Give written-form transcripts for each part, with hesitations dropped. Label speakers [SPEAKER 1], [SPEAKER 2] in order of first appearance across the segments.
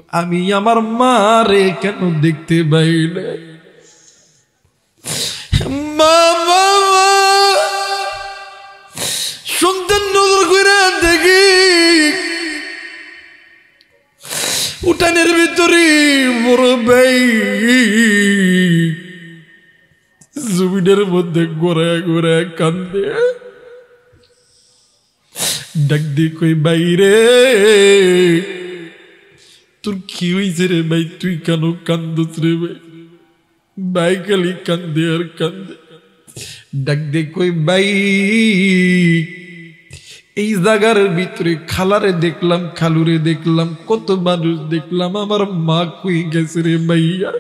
[SPEAKER 1] আমি আমার মারে কেন দেখতে পাই না? মা সন্তান নজর করে দেখি উঠানের ভিতরে বড় ভাই জমিনের মধ্যে গোড়ায় গোড়ায় কান্দে। ডাক দিয়ে কই বাইরে, তোর কি হয়েছে রে ভাই? তুই কেন কান্দস রে ভাই? ভাই খালি কান্দে আর কান্দে। ডাক দিয়ে কই ভাই, এই জায়গার ভিতরে খালারে দেখলাম, খালুরে দেখলাম, কত মানুষ দেখলাম, আমার মা কই গেছে রে ভাইয়া?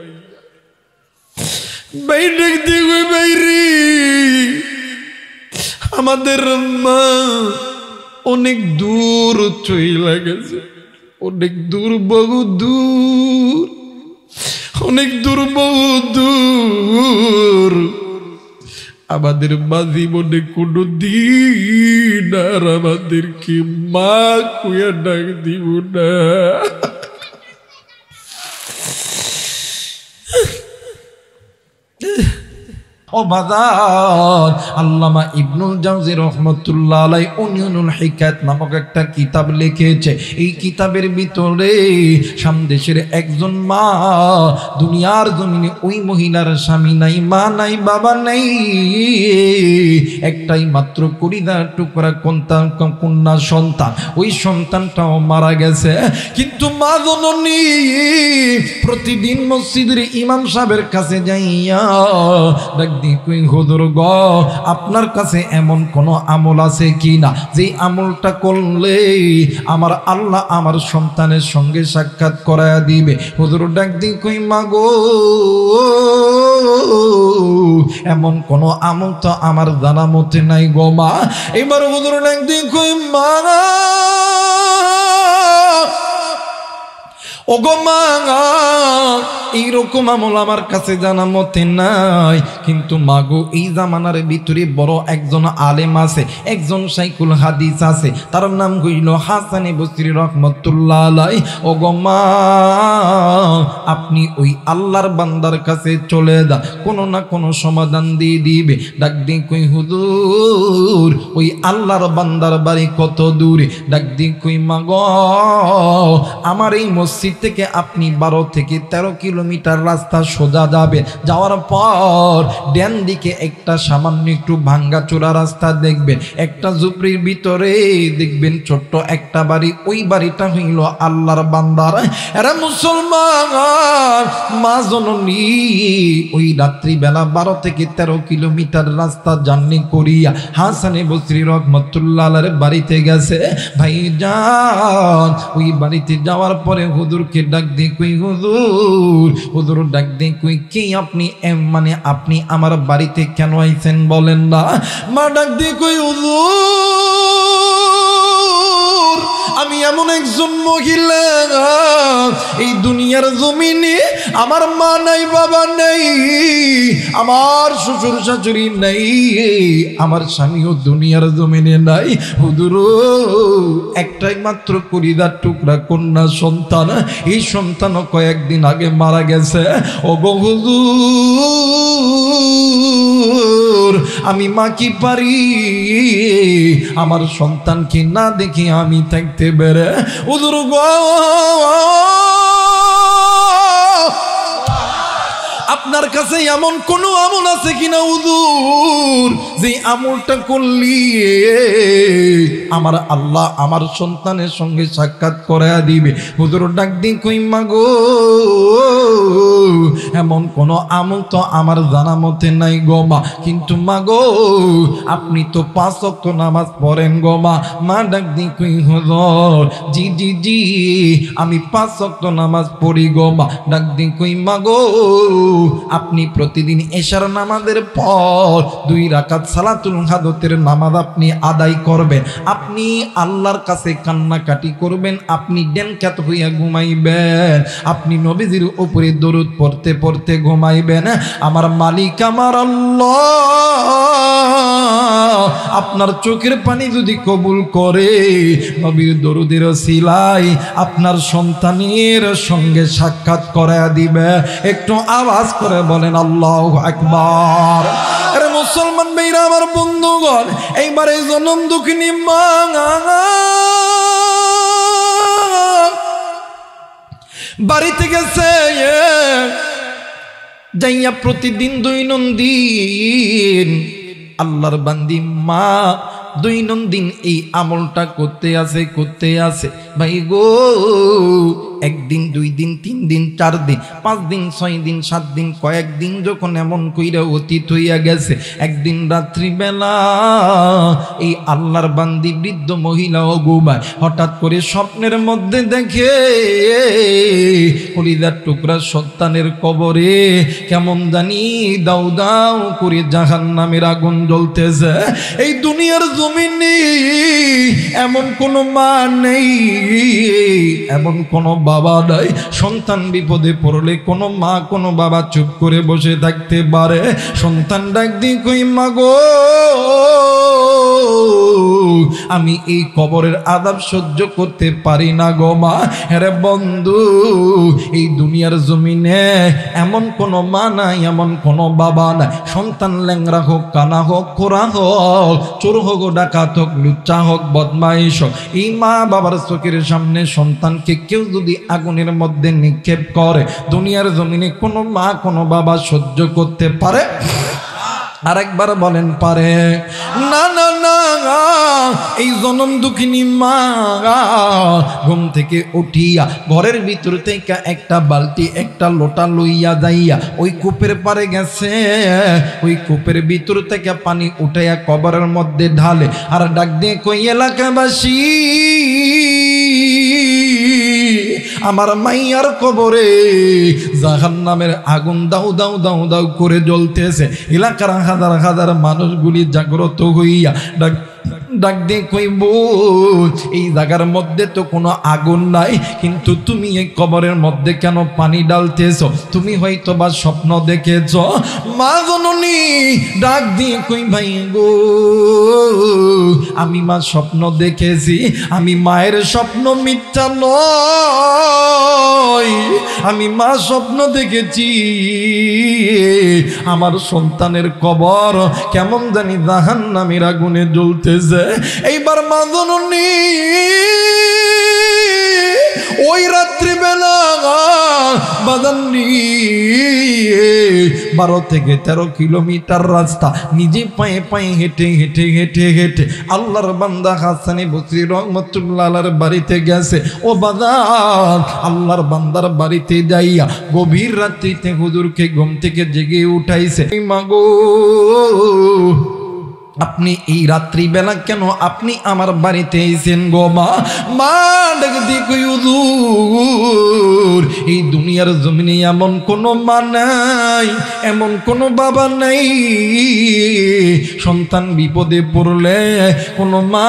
[SPEAKER 1] ভাই ডাক দিয়ে কই ভাই রে, আমাদের মা অনেক দূর চলে গেছে, অনেক দূর, বহু দূর, অনেক দূর, বহু দূর। আমাদের মা জীবনে কোনো দিন আর আমাদেরকে মা কুয়া ডাক দিব না। ও বাজার, আল্লামা ইবনুল জাওজি রহমতুল্লাহ আলাইহি উনিউনুল হিকায়াত নামক একটা কিতাব লিখেছে। এই কিতাবের ভিতরে সামদেশের একজন মা, দুনিয়ার জমিনে ওই মহিলার স্বামী নাই, মা নাই, বাবা নাই, একটাই মাত্র কলিজার টুকরা কন্যা সন্তান। ওই সন্তানটাও মারা গেছে, কিন্তু মা জননী প্রতিদিন মসজিদের ইমাম সাহেবের কাছে যাইয়া হুজুর গ, আপনার কাছে এমন কোন আমল আছে কিনা যে আমলটা করলে আমার আল্লাহ আমার সন্তানের সঙ্গে সাক্ষাৎ করায়া দিবে? হুজুর ডাক দি কই মা গো, এমন কোন আমল তো আমার জানা মতে নাই গো মা। এবার হুজুর ডাক দি কই মা, ও গো মা, এইরকম আমল আমার কাছে জানা মতে নাই, কিন্তু মাগো এই জামানার ভিতরে বড় একজন আলেম আছে, একজন শাইখুল হাদিস আছে, তার নাম হইল হাসান বসরি রহমতুল্লাহ আলাইহি। ও গো মা, আপনি ওই আল্লাহর বান্দার কাছে চলে যান, কোনো না কোনো সমাধান দিয়ে দিবে। ডাক দি কই হুজুর, ওই আল্লাহর বান্দার বাড়ি কত দূরে? ডাক দি কই মা গো, আমার এই মসজিদ থেকে আপনি 12 থেকে 13 কিলোমিটার রাস্তা সোজা যাবে, যাওয়ার পর ডান দিকে একটা সামান্য একটু ভাঙ্গা চোরা রাস্তা দেখবেন, একটা ঝুপড়ির ভিতরে দেখবেন ছোট্ট একটা বাড়ি, ওই বাড়িটা হইল আল্লাহর বান্দার। এরা মুসলমান মা জননী ওই রাত্রিবেলা 12 থেকে 13 কিলোমিটার রাস্তা জার্নি করিয়া হাসান বসরি রহমতুল্লাহ আলাইহির বাড়িতে গেছে। ভাইজান ওই বাড়িতে যাওয়ার পরে হুজুরকে ডাক দিয়ে কই হুজুর, হুজুর ডাক দিয়ে কই কি আপনি, মানে আপনি আমার বাড়িতে কেন আইছেন বলেন না? মা ডাক দিয়ে কই হুজুর, আমি এমন একজন মহিলা, এই দুনিয়ার জমিনে আমার মা নাই, বাবা নাই, আমার শ্বশুর শাশুড়ি নাই, আমার স্বামীও দুনিয়ার জমিনে নাই। হুজুর একটাই মাত্র কলিজার টুকরা কন্যা সন্তান, এই সন্তানও কয়েকদিন আগে মারা গেছে। ও গো হুজুর, আমি মা কি পারি আমার সন্তানকে না দেখি আমি থাকতে বেড়ে? হুজুর গো, আপনার কাছে এমন কোন আমল আছে কিনা হুজুর, যে আমলটা করলি আমার আল্লাহ আমার সন্তানের সঙ্গে সাক্ষাৎ করায়া দিবে? হুজুর ডাক দিন কই মা গো, এমন কোন আমল তো আমার জানা মতে নাই গো মা, কিন্তু মা গো আপনি তো 5 ওয়াক্ত নামাজ পড়েন গো মা। মা ডাক দিন কই হুজুর, জি জি জি আমি 5 ওয়াক্ত নামাজ পড়ি গো মা। ডাক দিন কই মা গো, আপনি প্রতিদিন এশার নামাজের পর 2 রাকাত সালাতুল হাজতের নামাজ আপনি আদায় করবেন, আপনি আল্লাহর কাছে কান্নাকাটি করবেন, আপনি ডেনকাত হইয়া ঘুমাইবেন, আপনি নবীজির উপরে দরুদ পড়তে পড়তে ঘুমাইবেন। আমার মালিক আমার আল্লাহ আপনার চোখের পানি যদি কবুল করে নবীর দরুদের ওসিলায় আপনার সন্তানের সঙ্গে সাক্ষাৎ করায়া দিবে। একটু আওয়াজ করে বলেন আল্লাহু আকবার। আরে মুসলমান ভাইরা আমার বন্ধুগণ, এইবার এই জনম দুঃখিনী মা বাড়িতে গেছে, যাইয়া প্রতিদিন দৈনন্দিন আল্লাহর বান্দি মা দৈনন্দিন এই আমলটা করতে আছে ভাই গো। একদিন, 2 দিন, 3 দিন, 4 দিন, 5 দিন, 6 দিন, 7 দিন, কয়েকদিন যখন এমন কইরা অতীত হইয়া গেছে, একদিন রাত্রিবেলা এই আল্লাহর বান্দি বৃদ্ধ মহিলা ও ঘুমায়, হঠাৎ করে স্বপ্নের মধ্যে দেখে কলিজার টুকরা সন্তানের কবরে কেমন জানি দাউ দাউ করে জাহান্নামের আগুন জ্বলতেছে। এই দুনিয়ার জমিনে এমন কোনো মা নেই, এমন কোনো বাবা নাই, সন্তান বিপদে পড়লে কোনো মা কোনো বাবা চুপ করে বসে থাকতে পারে? সন্তান ডাক দিয়ে কই, মা গো আমি এই কবরের আযাব সহ্য করতে পারি না গো মা। আরে বন্ধু, এই দুনিয়ার জমিনে এমন কোনো মা নাই, এমন কোনো বাবা নাই, সন্তান ল্যাংরা হোক, কানা হোক, খোরা হোক, চোর হোক, ডাকাত হোক, লুচ্চা হোক, বদমাইশ হোক, এই মা বাবার চোখের সামনে সন্তানকে কেউ যদি আগুনের মধ্যে নিক্ষেপ করে, দুনিয়ার জমিনে কোনো মা কোনো বাবা সহ্য করতে পারে? আরেকবার বলেন, পারে? না না না। এই জনম দুঃখিনী মা ঘুম থেকে উঠিয়া ঘরের ভিতর থেকে একটা বালতি একটা লোটা লইয়া যাইয়া ওই কূপের পারে গেছে, ওই কূপের ভিতর থেকে পানি উঠাইয়া কবরের মধ্যে ঢালে আর ডাক দিয়ে কই, এলাকাবাসী আমার মাইয়ার কবরে জাহান্নামের আগুন দাউ দাউ দাউ দাউ করে জ্বলতেছে। এলাকার হাজার হাজার মানুষগুলি জাগ্রত হইয়া ডাক দিয়ে কইব, এই জায়গার মধ্যে তো কোনো আগুন নাই, কিন্তু তুমি এই কবরের মধ্যে কেন পানি ডালতেছ? তুমি হয়তো বা স্বপ্ন দেখেছ। মা জননী ডাক দিয়ে কই, ভাই গো আমি মা স্বপ্ন দেখেছি, আমি মায়ের স্বপ্ন মিথ্যা নয়, আমি মা স্বপ্ন দেখেছি আমার সন্তানের কবর কেমন জানি জাহান্নামের আগুনে জ্বলতেছে। এইবার মা জননী ওই রাত্রিবেলা বাজাননি 12 থেকে 13 কিলোমিটার রাস্তা নিজে পায়ে পায়ে হেঁটে হেঁটে হেঁটে হেঁটে আল্লাহর বান্দা হাসানী বসরি রহমতুল্লাহ আলাইহির বাড়িতে গেছে। ও বাজার, আল্লাহর বান্দার বাড়িতে যাইয়া গভীর রাত্রিতে হুজুরকে ঘুম থেকে জেগে উঠাইছে। মাগো আপনি এই রাত্রিবেলা কেন আপনি আমার বাড়িতে এসেছেন গো মা? মা ডাক দিয়ে কই, হুজুর এই দুনিয়ার জমিনে এমন কোনো মা নাই, এমন কোনো বাবা নাই, সন্তান বিপদে পড়লে কোনো মা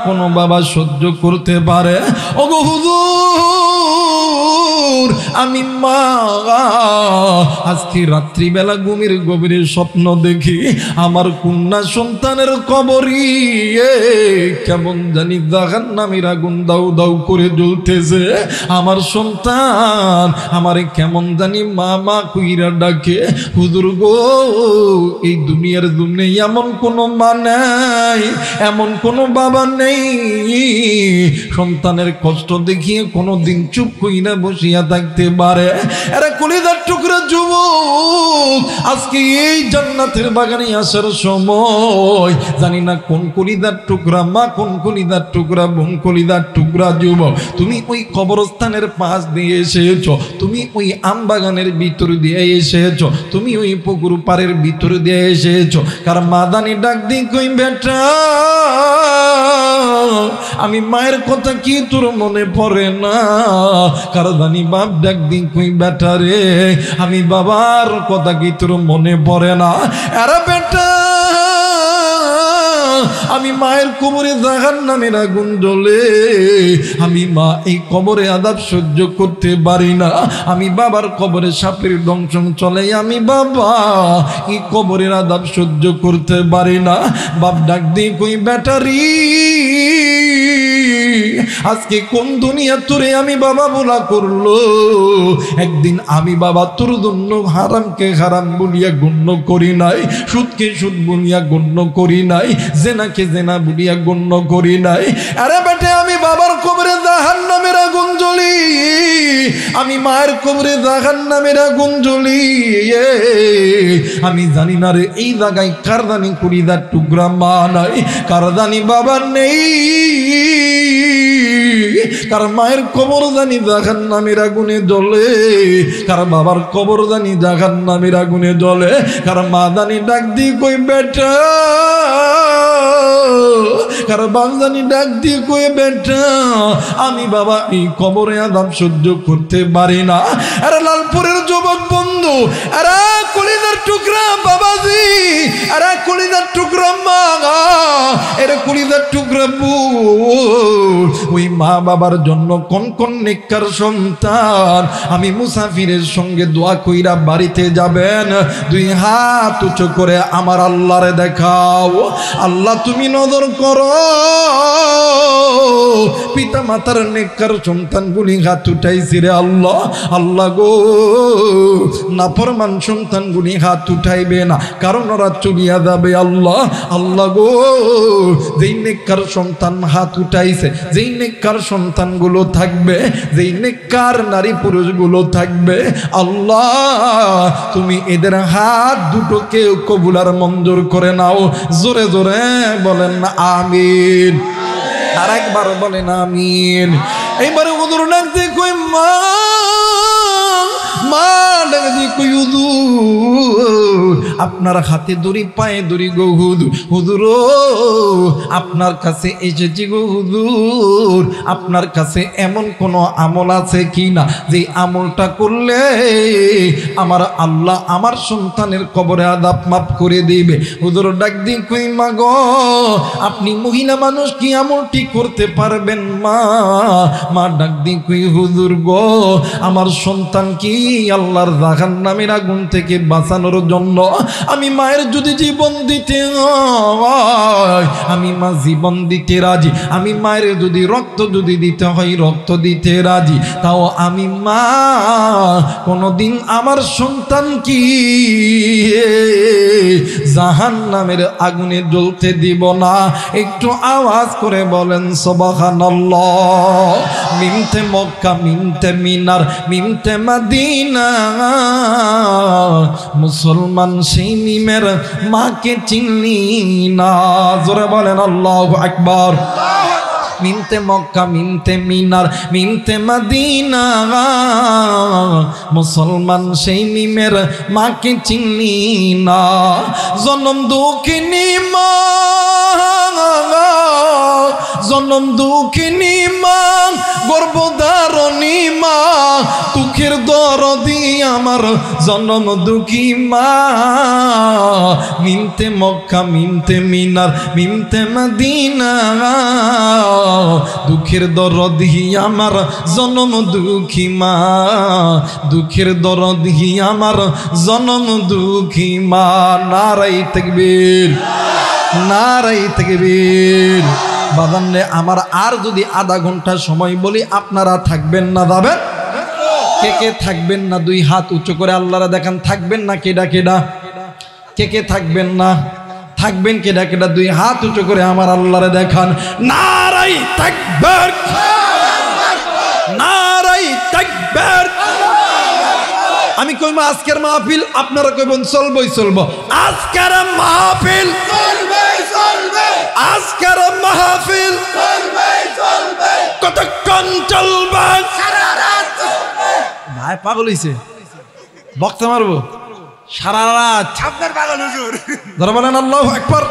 [SPEAKER 1] কোনো বাবা সহ্য করতে পারে। ওগো হুজুর আমি মা আজকে রাত্রিবেলা ঘুমের গভীরে স্বপ্ন দেখি আমার কন্যা সন্তানের কবরে কেমন জানি জাহান্নামের আগুন দাউ দাউ করে জ্বলতেছে। আমার সন্তান আমারে কেমন জানি মা মা কইরা ডাকে। হুজুর গো এই দুনিয়ার জমিনে এমন কোনো মা নাই, এমন কোনো বাবা নেই, সন্তানের কষ্ট দেখিয়ে কোনো দিন চুপ কইরা বসিয়া থাকতে পারে। এরা কলিজার টুকরা যুবক, আজকে এই জান্নাতের বাগানে আসার সময় জানি না কোন কলিজার টুকরা মা, কোন কলিজার টুকরা বোন, কলিজার টুকরা যুবক তুমি ওই কবরস্থানের পাশ দিয়ে এসেছো, তুমি ওই আম বাগানের ভিতর দিয়ে এসেছো, তুমি ওই পুকুর পাড়ের ভিতর দিয়ে এসেছো। কারণ মাদানি ডাক দিয়ে কই, বেটা আমি মায়ের কথা কি তোর মনে পড়ে না? কারণ জানি বাপ ডাক দিয়ে কই, বেটা রে আমি বাবার কথা কি তোর মনে পড়ে না? আরে বেটা আমি মায়ের কবরে জাহান্নামের আগুন জ্বলে, আমি মা এই কবরে আযাব সহ্য করতে পারি না। আমি বাবার কবরে সাপের দংশন চলে, আমি বাবা এই কবরের আযাব সহ্য করতে পারি না। বাপ ডাক দিয়ে কই ব্যাটারি, আজকে কোন দুনিয়া তোরে আমি বাবা বলা করলো? একদিন আমি বাবা তোর জন্য হারামকে হারাম বলিয়া গণ্য করি নাই, সুদকে সুদ বলিয়া গণ্য করি নাই, জেনাকে জেনা বলিয়া গণ্য করি নাই। আরে বেটে আমি বাবার কবরে জাহান্নামের আগুন জ্বলি, আমি মায়ের কবরে জাহান্নামের আগুন জ্বলি। আমি জানি না রে এই জায়গায় কার জানি কুড়িদার টুকরা মা নাই, কার জানি বাবা নেই, কার মায়ের কবর জানি জাহান্নামের আগুনে জ্বলে, কার বাবার কবর জানি জাহান্নামের আগুনে জ্বলে, কার মা জানি ডাক দি কই বেটা, কার বাপ জানি ডাক দি কই বেটা, আমি বাবা এই কবরে আযাব সহ্য করতে পারি না। আরে লালপুরের যুবক বন্ধু, আরে কলিজার টুকরা বাবাজি, আরে কলিজার টুকরা মা, এর কলিজার টুকরা বোন, ওই মা বাবার জন্য কোন কোন নেককার সন্তান আমি মুসাফিরের সঙ্গে দোয়া কইরা বাড়িতে যাবেন, দুই হাত উঁচু করে আমার আল্লাহরে দেখাও। আল্লাহ তুমি নজর করো, পিতা মাতার নেককার সন্তানগুলি হাত উঠাইছি রে আল্লাহ। আল্লাহ গো, নাফরমান সন্তানগুলি হাত উঠাইবে না, কারণ ওরা চলিয়া যাবে আল্লাহ। আল্লাহ গো, যেই নেককার সন্তান হাত উঠাইছে, যেই নেককার সন্তানগুলো থাকবে, যেই নেককার নারী পুরুষগুলো থাকবে, আল্লাহ তুমি এদের হাত দুটোকে কবুল আর মঞ্জুর করে নাও। জোরে জোরে বলেন না আমিন, আর একবার বলেন আমিন। এইবারে হুজুর ডাক দিয়ে কই মা, মা ডাক দিয়ে কই হুজুর আপনার হাতে দড়ি পায়ে দড়ি গো হুজুর, হুজুর আপনার কাছে এসেছি গো হুজুর, আপনার কাছে এমন কোন আমল আছে কি না যে আমলটা করলে আমার আল্লাহ আমার সন্তানের কবরে আযাব মাফ করে দিবে। হুজুর ডাক দি কই মা গো, আপনি মহিলা মানুষ কি আমলটি করতে পারবেন মা? মা ডাক দি কই হুজুর গো, আমার সন্তান কি আল্লাহর জাহান্নামের আগুন থেকে বাঁচানোর জন্য আমি মায়ের যদি জীবন দিতে হয়, আমি মা জীবন দিতে রাজি, আমি মায়ের যদি রক্ত যদি দিতে হয় রক্ত দিতে রাজি, তাও আমি মা কোনদিন আমার সন্তান কি জাহান্নামের আগুনে জ্বলতে দিব না। একটু আওয়াজ করে বলেন সুবহানাল্লাহ। মিমতে মক্কা, মিমতে মিনার, মিমতে মদিনা, মুসলমান সেই মিমের মাকে চিনলি না। জোরে বলেন আল্লাহু আকবার। মিমতে মক্কা, মিমতে মিনার, মিমতে মদিনা, মুসলমান সেই মিমের মাকে চিনলি না। জনম দুঃখিনী মা, জনম দুঃখিনী মা, গর্ভধারণী মা, দুঃখের দরদি আমার জনম দুঃখী মা। মিমতে মক্কা, মিমতে মিনার, মিমতে মদিনা, দুঃখের দরদি আমার জনম দুঃখী মা, দুঃখের দরদি আমার জনম দুঃখী মা। নারাই তাকবীর, নারাই তাকবীর। বাজানরে আমার আর যদি আধা ঘন্টা সময় বলি আপনারা থাকবেন না যাবেন? কে কে থাকবেন না দুই হাত উঁচু করে আল্লাহরা দেখান। থাকবেন না কেডা কেডা? কে কে থাকবেন না? থাকবেন কেডা কেডা? দুই হাত উঁচু করে আমার আল্লাহরে দেখান। নারাই তাকবীর, নারাই তাকবীর। আমি কইমা আজকের মাহফিল, আপনারা কইবেন চলবই চলবো। আজকের মাহফিল চলবে চলবে, আজকের মাহফিল চলবে চলবে। কতক্ষণ চলবে? সারা রাত চলবে। ভাই পাগল হইছে, বক্তা মারবো সারা রাত। আপনার পাগল হুজুর। ধরে বলেন আল্লাহু আকবার।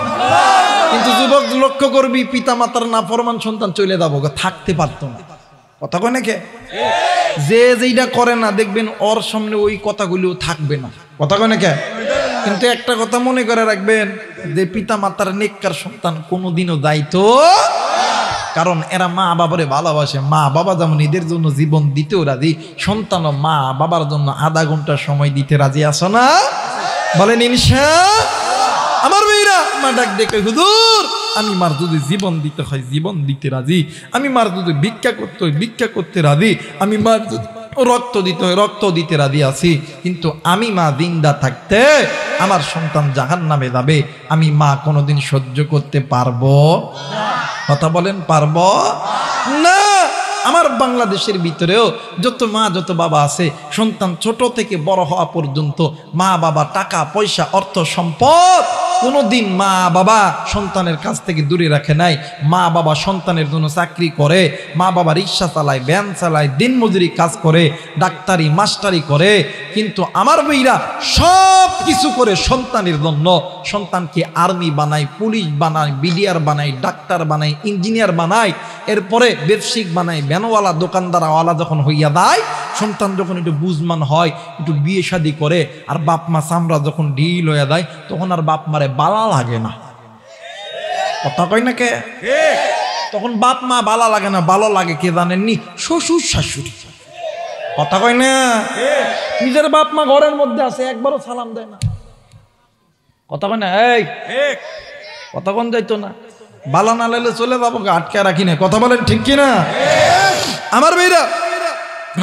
[SPEAKER 1] কিন্তু যুবক লক্ষ্য করবি, পিতা মাতার নাফরমান সন্তান চলে যাবো, থাকতে পারতো না। কথা কয় নাকি? যে যেইটা করে না দেখবেন ওর সামনে ওই কথাগুলো থাকবে না। কথা কয় নাকি? কিন্তু একটা কথা মনে করে রাখবেন, যে পিতা মাতার নেককার সন্তান কোনোদিনও দায়িত্ব, কারণ এরা মা বাবারে ভালোবাসে। মা বাবা যেমন এদের জন্য জীবন দিতেও রাজি, সন্তানও মা বাবার জন্য আধা ঘন্টা সময় দিতে রাজি। আসো না? বলেন ইনশাআল্লাহ। আমার মেয়েরা মা ডাক দেখে, হুজুর আমি মার যদি জীবন দিতে হয় জীবন দিতে রাজি, আমি মার যদি ভিক্ষা করতে হয় ভিক্ষা করতে রাজি, আমি মার যদি রক্ত দিতে হয় রক্ত দিতে রাজি আছি। কিন্তু আমি মা জিন্দা থাকতে আমার সন্তান জাহান্নামে যাবে, আমি মা কোনোদিন সহ্য করতে পারবো? কথা বলেন, পারবো না। আমার বাংলাদেশের ভিতরেও যত মা যত বাবা আছে, সন্তান ছোট থেকে বড় হওয়া পর্যন্ত মা বাবা টাকা পয়সা অর্থ সম্পদ কোনোদিন মা বাবা সন্তানের কাছ থেকে দূরে রাখে নাই। মা বাবা সন্তানের জন্য চাকরি করে, মা বাবা রিক্সা চালায়, ভ্যান চালায়, দিনমজুরি কাজ করে, ডাক্তারি মাস্টারি করে, কিন্তু আমার মেয়েরা সব কিছু করে সন্তানের জন্য। সন্তানকে আর্মি বানায়, পুলিশ বানায়, বিডিআর বানায়, ডাক্তার বানায়, ইঞ্জিনিয়ার বানায়, এরপরে ব্যবসায়িক বানায়, ভ্যানওয়ালা দোকানদারওয়ালা যখন হইয়া দেয়, সন্তান যখন একটু বুঝমান হয়, একটু বিয়ে শাদী করে, আর বাপ মা চামড়া যখন ঢিল হইয়া দেয়, তখন আর বাপ মারে বালা লাগে না। কথা কয় না কে? তখন বাপ মা বালা লাগে না, ভালো লাগে কে জানেননি? শ্বশুর শাশুড়ি। কথা কয় না? নিজের বাপ মা ঘরের মধ্যে আছে, একবারও সালাম দেয় না। কথা কয় না? এই কথা কোন যাইতো না, বালা না লাইলে চলে যাবো, আটকে রাখি না। কথা বলেন ঠিক কিনা? আমার মেয়েরা,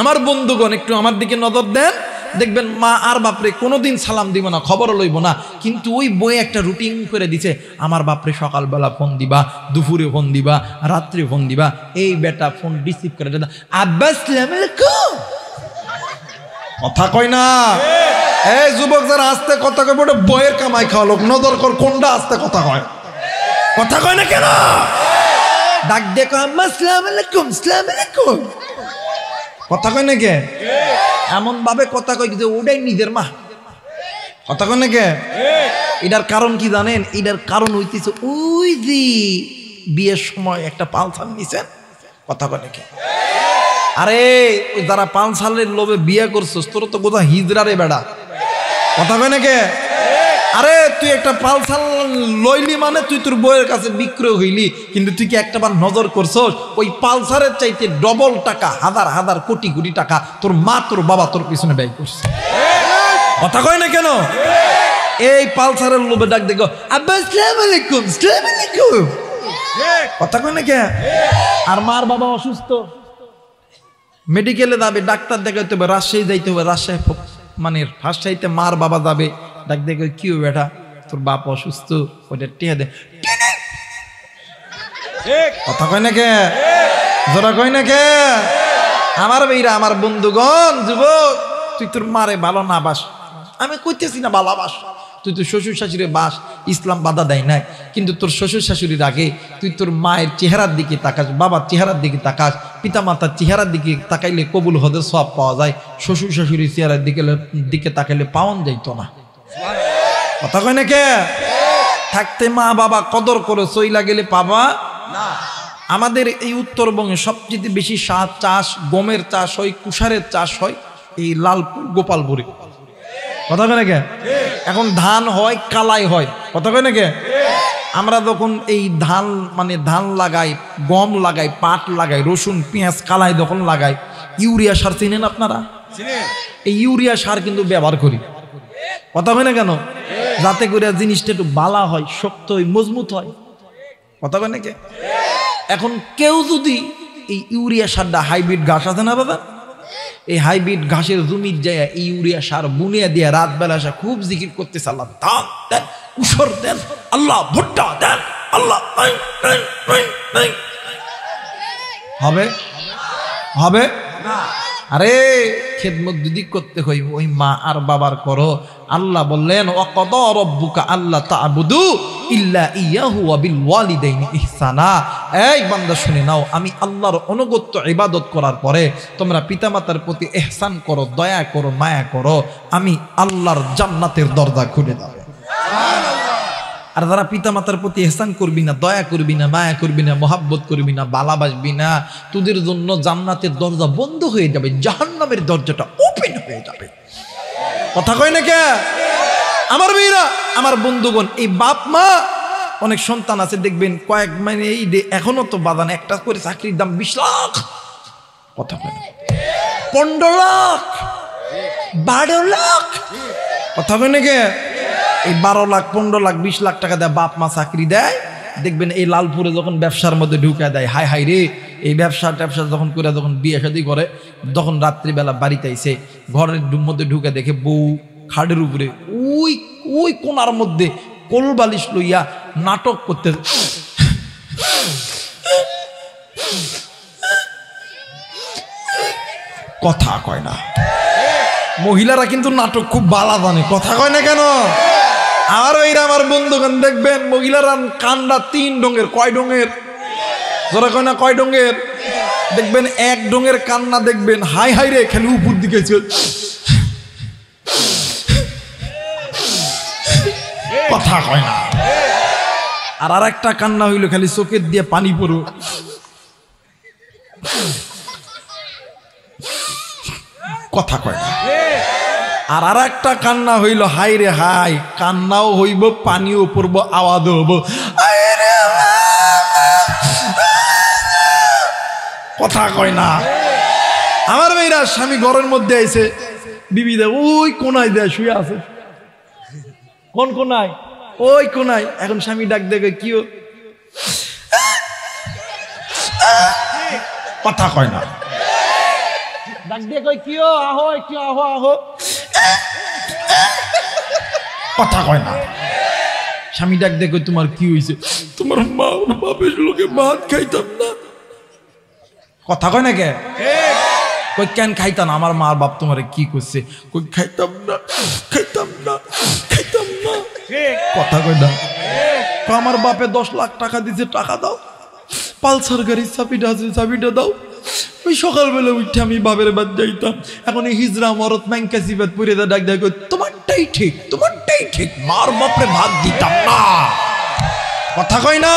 [SPEAKER 1] আমার বন্ধুগণ, একটু আমার দিকে নজর দেন, দেখবেন মা আর বাপরে কোনোদিন সালাম দিব না, খবরও লইব না, কিন্তু ওই বইয়ে একটা রুটিন করে দিছে, আমার বাপরে সকালবেলা ফোন দিবা, দুপুরে ফোন দিবা, রাত্রে ফোন দিবা। এই বেটা ফোন রিসিভ করে আব্বা আসসালামু আলাইকুম। কথা কয় না? এই যুবক যারা আস্তে কথা কয়, ওটা বইয়ের কামাই খাওয়া লোক, নজর কর কোনটা আস্তে কথা কয়। কথা কয় না কেন? ডাক দেখো আম্মা আসসালামু আলাইকুম, আসসালামু আলাইকুম। কথা কয় না কে? এমন ভাবে কথা কয় যে ওটাই নিজের মা। কথা কয় না কে? এটার কারণ কি জানেন? এটার কারণ হইতেছে ওই যে বিয়ের সময় একটা পালসার নিছেন। কথা কয় না কে? আরে ওই যারা পালসারের লোভে বিয়ে করছস, তোর তো কোথা হিজড়ারে বেড়া। কথা কয় না কে? আরে তুই একটা পালসার লইলি মানে তুই তোর বইয়ের কাছে বিক্রয় হইলি, কিন্তু তুই কি একটা বার নজর করছস ওই পালসারের চাইতে ডবল টাকা, হাজার হাজার কোটি কোটি টাকা তোর মা তোর বাবা তোর পিছনে ব্যয় করছে। কথা কয় না কেন? এই পালসারের লোভে ডাক দেখো আব্বা আসসালামু আলাইকুম, আসসালামু আলাইকুম। কথা কয় না কে? আর মার বাবা অসুস্থ, মেডিকেলে যাবে, ডাক্তার দেখাইতে হবে, রাজশাহী যাইতে হবে, রাজশাহী মানে রাজশাহীতে মার বাবা যাবে, ডাক দেখে কি বেটা তোর বাপ অসুস্থ, ওইটা টিয়া দে। কথা কয় না কে? জোরা কয় না কে? আমার বেইরা, আমার বন্ধুগণ, যুবক, তুই তোর মারে ভালো না বাস, আমি কইতেছি না ভালোবাস, তুই তোর শ্বশুর শাশুড়ি বাস, ইসলাম বাধা দেয় নাই, কিন্তু তোর শ্বশুর শাশুড়ির আগে তুই তোর মায়ের চেহারার দিকে তাকাস, বাবার চেহারার দিকে তাকাস, পিতা মাতার চেহারার দিকে তাকাইলে কবুল হদের সব পাওয়া যায়, শ্বশুর শাশুড়ির চেহারার দিকে তাকাইলে পাওয়ান যাইতো না। কথা কয় না কে? থাকতে মা বাবা কদর করে চইলা গেলে পাবা না। আমাদের এই উত্তরবঙ্গে সবচেয়ে বেশি চাষ গমের চাষ হয়, কুষারের চাষ হয় এই লালপুর গোপালপুরে। কথা কয় না কে? এখন ধান হয়, কালাই হয়। কথা কয় না কে? আমরা যখন এই ধান মানে ধান লাগাই, গম লাগাই, পাট লাগাই, রসুন পেঁয়াজ কালাই যখন লাগাই, ইউরিয়া সার চিনেন আপনারা? এই ইউরিয়া সার কিন্তু ব্যবহার করি। কথা হয় না কেন? যাতে করে জিনিসটা একটু বালা হয়, শক্ত হয়, মজবুত হয়। কথা কয় না কে? এখন কেউ যদি এই ইউরিয়া সারটা, হাইব্রিড ঘাস আছে না বাবা, এই হাইব্রিড ঘাসের জমির যায় এই ইউরিয়া সার বুনিয়া দিয়ে রাত বেলা আসা খুব জিকির করতেছে, আল্লাহ ধান দেন, উসর দেন, আল্লাহ ভুট্টা দেন, আল্লাহ হবে হবে না। আরে খেদমত যদি করতে হই ওই মা আর বাবার করো। আল্লাহ বললেন ওয়াকাদা রাব্বুকা আল্লা তা'বুদু ইল্লা ইয়াহু ওয়া বিল ওয়ালিদাইনি ইহসানা। এই বান্দা শুনে নাও, আমি আল্লাহর অনুগত্য ইবাদত করার পরে তোমরা পিতামাতার প্রতি ইহসান করো, দয়া করো, মায়া করো, আমি আল্লাহর জান্নাতের দরজা খুলে দেব। আর যারা পিতামাতার প্রতি ইহসান করবি না, দয়া করবি না, মায়া করবি না, মহাব্বত করবি না, ভালোবাসবি না, তোদের জন্য জান্নাতের দরজা বন্ধ হয়ে যাবে, জাহান্নামের দরজাটা ওপেন হয়ে যাবে। কথা কয় না কে? আমার মেয়েরা, আমার বন্ধুগণ, এই বাপ মা অনেক সন্তান আছে দেখবেন কয়েক মানে এই এখনো তো বাদান একটা করে চাকরির দাম 20 লাখ, কথা বলে 15 লাখ 12 লাখ, কথা বলে নাকি? এই 12 লাখ 15 লাখ 20 লাখ টাকা দেয় বাপ মা চাকরি দেয়, দেখবেন এই লালপুরে যখন ব্যবসার মধ্যে ঢুকে দেয়, হাই হাই রে, এই ব্যবসা যখন করে যখন বিয়ে শাদী করে, তখন রাত্রিবেলা বাড়িতে আইসে ঘরের মধ্যে ঢুকে দেখে বউ খাটের উপরে ওই ওই কোনার মধ্যে কোল বালিশ লইয়া নাটক করতে, কথা কয় না। মহিলারা কিন্তু নাটক খুব বালা জানে, কথা কয় না কেন? আর ওইরা আমার বন্ধুগণ দেখবেন মহিলারা কান্না 3 ডোঙের, কয় ডোঙের জোরে কয় না, কয় ডোঙের? দেখবেন 1 ডোঙের কান্না দেখবেন হাই হাই রে খালি উপর দিকে চল, কথা কয় না। আর একটা কান্না হইল খালি চোখের দিয়ে পানি পড়ো, কথা কয় না। আর একটা কান্না হইল হাই রে হাই, কান্নাও হইব পানিও পড়বো আওয়াজও হবো, কথা কয় না। আমার মেয়েরা স্বামী ঘরের মধ্যে আইছে, বিবি দে ওই কোনায় দেয় শুয়ে আছে, কোন কোনায়? ওই কোনায়। এখন স্বামী ডাক দেখে কি, কথা কয় না, ডাক দিয়ে কই কি আহো, একটু আহো আহো, কথা কয় না। স্বামী ডাক দেখে তোমার কি হয়েছে? তোমার মা বাপের লোকে ভাত খাইতাম না, কথা কয় না কে? কই কেন খাইতাম? আমার মা বাপ তোমারে কি করছে? কই খাইতাম না, খাইতাম না, খাইতাম না, কথা কয় না। আমার বাপে 10 লাখ টাকা দিছে, টাকা দাও। পালসার গাড়ির চাবিটা আছে, চাবিটা দাও। ওই সকালবেলা উঠে আমি বাপের বাদ যাইতাম, এখন এই হিজরা মরত ম্যাংকাসি বাদ পরে ডাক ডাক তোমারটাই ঠিক, তোমারটাই ঠিক, মার বাপরে ভাত দিতাম না, কথা কয় না।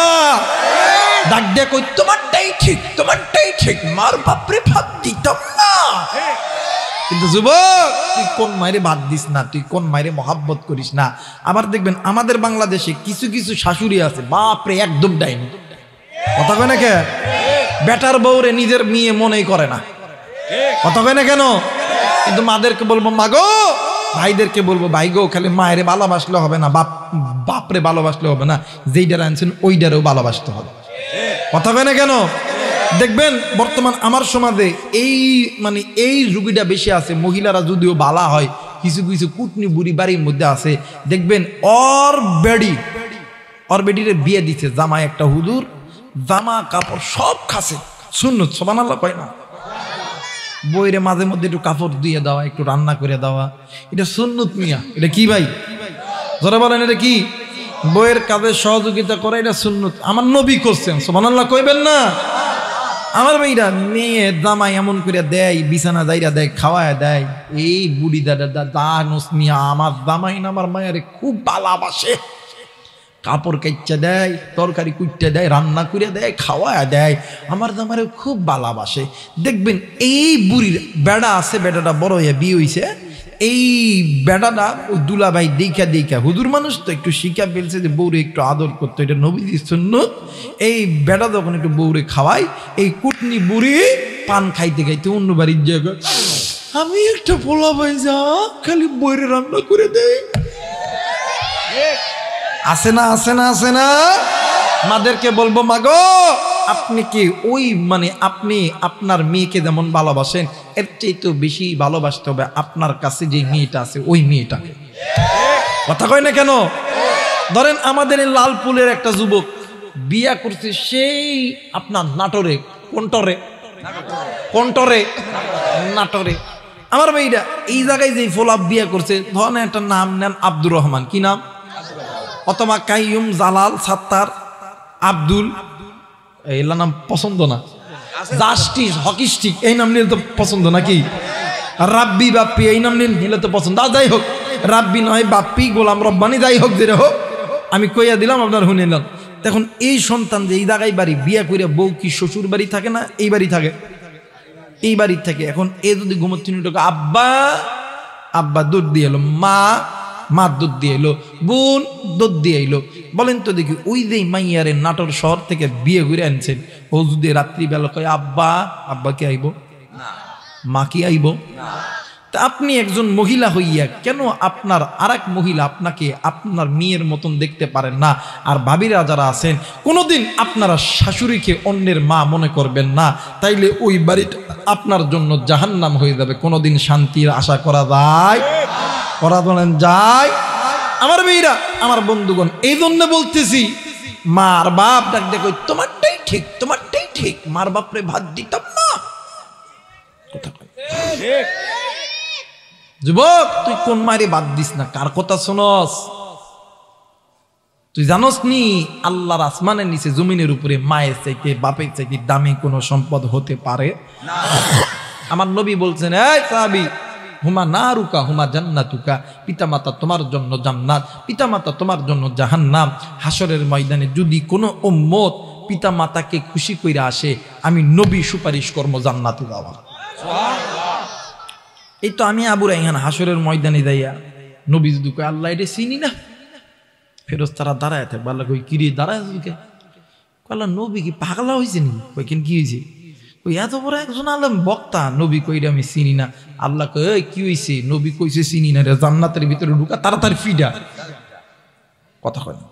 [SPEAKER 1] ডাক দিয়ে কই তোমারটাই ঠিক, তোমারটাই ঠিক, মার বাপরে ভাত দিতাম না। কিন্তু যুবক, তুই কোন মায়েরে ভাত দিস না, তুই কোন মায়েরে মহাব্বত করিস না। আবার দেখবেন আমাদের বাংলাদেশে কিছু কিছু শাশুড়ি আছে বাপরে একদম ডাইনি, কথা কয় না কে? বেটার বউরে নিজের মেয়ে মনেই করে না, কথা কয় না কেন? কিন্তু মাদেরকে বলবো মা গো, ভাইদেরকে বলবো ভাই গো, খালি মায়েরে ভালোবাসলে হবে না, বাপরে ভালোবাসলে হবে না, যেইটার আনছেন ওইটারেও ভালোবাসতে হবে, কথা কয় না কেন? দেখবেন বর্তমান আমার সমাজে এই মানে এই রুগীটা বেশি আছে। মহিলারা যদিও বালা হয়, কিছু কিছু কুটনি বুড়ি বাড়ির মধ্যে আছে, দেখবেন ওর বেডিরে বিয়ে দিচ্ছে জামাই একটা হুজুর, জামা কাপড় সব খাসে, সুন্নত সুবহানাল্লাহ কয় না? বইরে মাঝে মধ্যে একটু কাপড় দিয়ে দেওয়া, একটু রান্না করে দেওয়া, এটা সুন্নত মিয়া। এটা কি ভাই যারা বলেন এটা কি? বইয়ের কাজে সহযোগিতা করা, এটা সুন্নত। আমার নবী করছেন, সুবহানাল্লাহ কইবেন না? আমার মেয়েরা মেয়ে জামাই এমন করে দেয়, বিছানা যাইরা দেয়, খাওয়ায় দেয়। এই বুড়ি দাদা দানুস মিয়া আমার জামাই না আমার মায়েরে খুব ভালোবাসে, কাপড় কাইচা দেয়, তরকারি কুইটা দেয়, রান্না করে দেয়, খাওয়ায় দেয়, আমার জামাইরে খুব ভালোবাসে। দেখবেন এই বুড়ির বেড়া আছে, বেড়াটা বড় হইয়া বিয়ে হইছে, এই বেড়াটা ওই দুলাভাই দেখা হুজুর মানুষ তো একটু শিখা ফেলছে যে বউরে একটু আদর করতো, এটা নবীজির সুন্নাত। এই বেড়া যখন একটু বউরে খাওয়াই, এই কুটনি বুড়ি পান খাইতে খাইতে অন্য বাড়ির জায়গা, আমি একটা পোলা ভাই যা খালি বইরে রান্না করে দেয়, আসে না আসে না আসে না। মাদেরকে বলবো মা গো, আপনি কি ওই মানে আপনি আপনার মেয়েকে যেমন ভালোবাসেন, এর চেয়ে তো বেশি ভালোবাসতে হবে আপনার কাছে যে মেয়েটা আছে ওই মেয়েটাকে, কথা কয় না কেন? ধরেন আমাদের এই লালপুলের একটা যুবক বিয়া করছে, সেই আপনার নাটোরে, কোন্টরে নাটোরে। আমার মেয়েটা এই জায়গায় যে ফোলাপ বিয়া করছে, ধরেন একটা নাম নেন আব্দুর রহমান, কি নাম? অথবা কাইয়ুম, জালাল, সাত্তার, আব্দুল, এগুলা নাম পছন্দ না। জাস্টিস, হকিস্টিক এই নাম নিলে তো পছন্দ নাকি? রাব্বি, বাপ্পি এই নাম নিলে তো পছন্দ। যাই হোক, রাব্বি নয় বাপ্পি, গোলাম রব্বানি, যাই হোক যেটা হোক, আমি কইয়া দিলাম, আপনার শুনে নিলাম। এখন এই সন্তান যে এই জায়গায় বাড়ি বিয়া করে, বউ কি শ্বশুর বাড়ি থাকে না এই বাড়ি থাকে? এই বাড়ির থাকে। এখন এ যদি ঘুমোচ্ছিল আব্বা আব্বা দৌড় দিয়ে এলো, মা মা দুধ দিয়ে এলো, বোন দুধ দিয়ে এলো। বলেন তো দেখি, ওই যে মাইয়ারে নাটোর শহর থেকে বিয়ে ঘুরে আনছেন, ও যদি রাত্রিবেলা কয় আব্বা, আব্বা কি আইব? মা কি আইব? তা আপনি একজন মহিলা হইয়া কেন আপনার আর এক মহিলা আপনাকে আপনার মেয়ের মতন দেখতে পারেন না? আর ভাবিরা যারা আছেন, কোনোদিন আপনারা শাশুড়িকে অন্যের মা মনে করবেন না, তাইলে ওই বাড়িটা আপনার জন্য জাহান্নাম হয়ে যাবে। কোনোদিন শান্তির আশা করা যায়? করা বলেন যায়? আমার মেয়েরা, আমার বন্ধুগণ, এই জন্য বলতেছি, মার বাপ ডাক দেখো তোমারটাই ঠিক, তোমারটাই ঠিক, মার বাপরে ভাত দিতাম না। কথা কয় যুবক, তুই কোন মারে বাদ দিস না, কার কথা শোনস? তুই জানস নি আল্লাহর আসমানের নিচে জমিনের উপরে মায়ের চাইতে বাপের চাইতে দামি কোন সম্পদ হতে পারে না। আমার নবী বলছেন, এই সাহাবী, হুমা নারুকা হুমা জান্নাতুকা, পিতামাতা তোমার জন্য জান্নাত, পিতামাতা তোমার জন্য জাহান্নাম। হাসরের ময়দানে যদি কোনো উম্মত পিতামাতাকে খুশি কইরা আসে, আমি নবী সুপারিশ কর্ম জান্নাতে যাওয়া। এই তো আমি আবু রাইহান হাসরের ময়দানে যাইয়া নবী যদি কয় আল্লাহ এটা চিনি না, ফেরেশতারা দাঁড়ায় থাকবে, আল্লাহ কই কিরে দাঁড়ায় কে? আল্লাহ নবী কি পাগলা হয়েছে নি? কই কেন কি হয়েছে? কই এত বড় একজন আলম বক্তা, নবী কইরা আমি চিনি না। আল্লাহ কই কি হয়েছে? নবী কইছে চিনি না রে, জান্নাতের ভিতরে ঢুকা তাড়াতাড়ি ফিডা। কথা কয় না।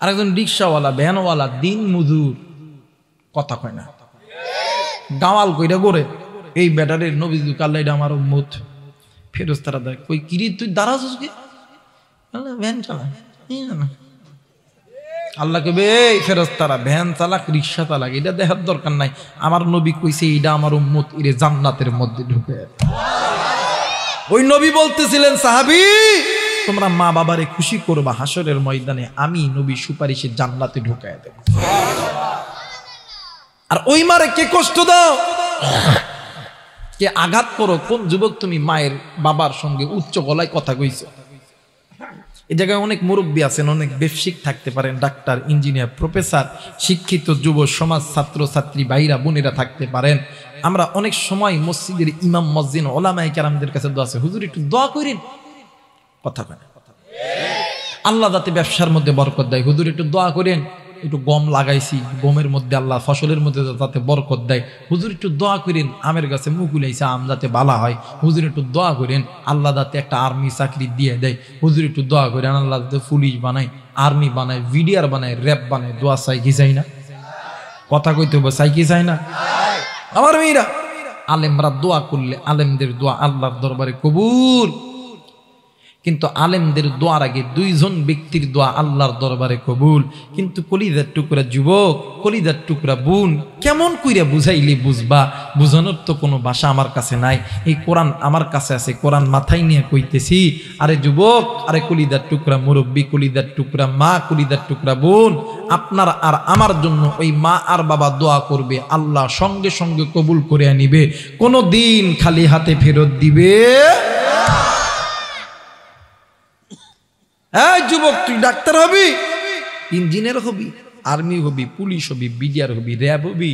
[SPEAKER 1] আরেকজন রিক্সাওয়ালা, ভ্যানওয়ালা, দিন মজুর, কথা কয় না, গাওয়াল কইরা গড়ে এই ব্যাটারের নবী কাল্লা এটা আমার উম্মত। ফেরেশতারা দেখ কই কিরে তুই দাঁড়াছিস কে? আল্লাহ ভ্যান চালা। আল্লাহ কবে এই ফেরেশতারা ভ্যান চালাক, রিক্সা চালাক, এটা দেখার দরকার নাই, আমার নবী কইছে এইটা আমার উম্মত, এরে জান্নাতের মধ্যে ঢুকে। ওই নবী বলতেছিলেন, সাহাবী তোমরা মা বাবারে খুশি করবা, হাসরের ময়দানে আমি নবী সুপারিশে জান্নাতে ঢুকায় দেব। আর ওই মারে কে কষ্ট দাও, কে আঘাত করো, কোন যুবক তুমি মায়ের বাবার সঙ্গে উচ্চ গলায় কথা কইছো? এই জায়গায় অনেক মুরব্বী আছেন, অনেক ব্যবসায়িক থাকতে পারেন, ডাক্তার, ইঞ্জিনিয়ার, প্রফেসর, শিক্ষিত যুব সমাজ, ছাত্র ছাত্রী ভাইরা বোনেরা থাকতে পারেন। আমরা অনেক সময় মসজিদের ইমাম, মসজিদ, ওলামায়ে কেরামদের কাছে দোয়া আছে, হুজুর একটু দোয়া করেন। কথা কয় আল্লাহ যাতে ব্যবসার মধ্যে বরকত দেয়, হুজুর একটু দোয়া করেন, একটু গম লাগাইছি, গমের মধ্যে আল্লাহ ফসলের মধ্যে যাতে বরকত দেয়, হুজুর একটু দোয়া করেন, আমের গাছে মুকুল আইছে, আম যাতে বালা হয়, হুজুর একটু দোয়া করেন, আল্লাহ যাতে একটা আর্মি চাকরি দিয়ে দেয়, হুজুর একটু দোয়া করেন, আল্লাহ যাতে পুলিশ বানায়, আর্মি বানায়, ভিডিআর বানায়, র্যাব বানায়। দোয়া চাই কি চাই না? কথা কইতে হবে, চাই কি চাই না? আমার মেয়েরা, আলেমরা দোয়া করলে আলেমদের দোয়া আল্লাহর দরবারে কবুল, কিন্তু আলেমদের দোয়ার আগে দুইজন ব্যক্তির দোয়া আল্লাহর দরবারে কবুল। কিন্তু কলিজার টুকরা যুবক, কলিজার টুকরা বোন, কেমন কইরা বুঝাইলে বুঝবা? বুঝানোর তো কোনো ভাষা আমার কাছে নাই, এই কোরআন আমার কাছে আছে, কোরআন মাথায় নিয়ে কইতেছি। আরে যুবক, আরে কলিজার টুকরা মুরব্বী, কলিজার টুকরা মা, কলিজার টুকরা বোন, আপনার আর আমার জন্য ওই মা আর বাবা দোয়া করবে, আল্লাহ সঙ্গে সঙ্গে কবুল করে নিবে, কোনো দিন খালি হাতে ফেরত দিবে। এই যুবক, তুই ডাক্তার হবি, ইঞ্জিনিয়ার হবি, আর্মি হবি, পুলিশ হবি, বিডিআর হবি, র্যাব হবি,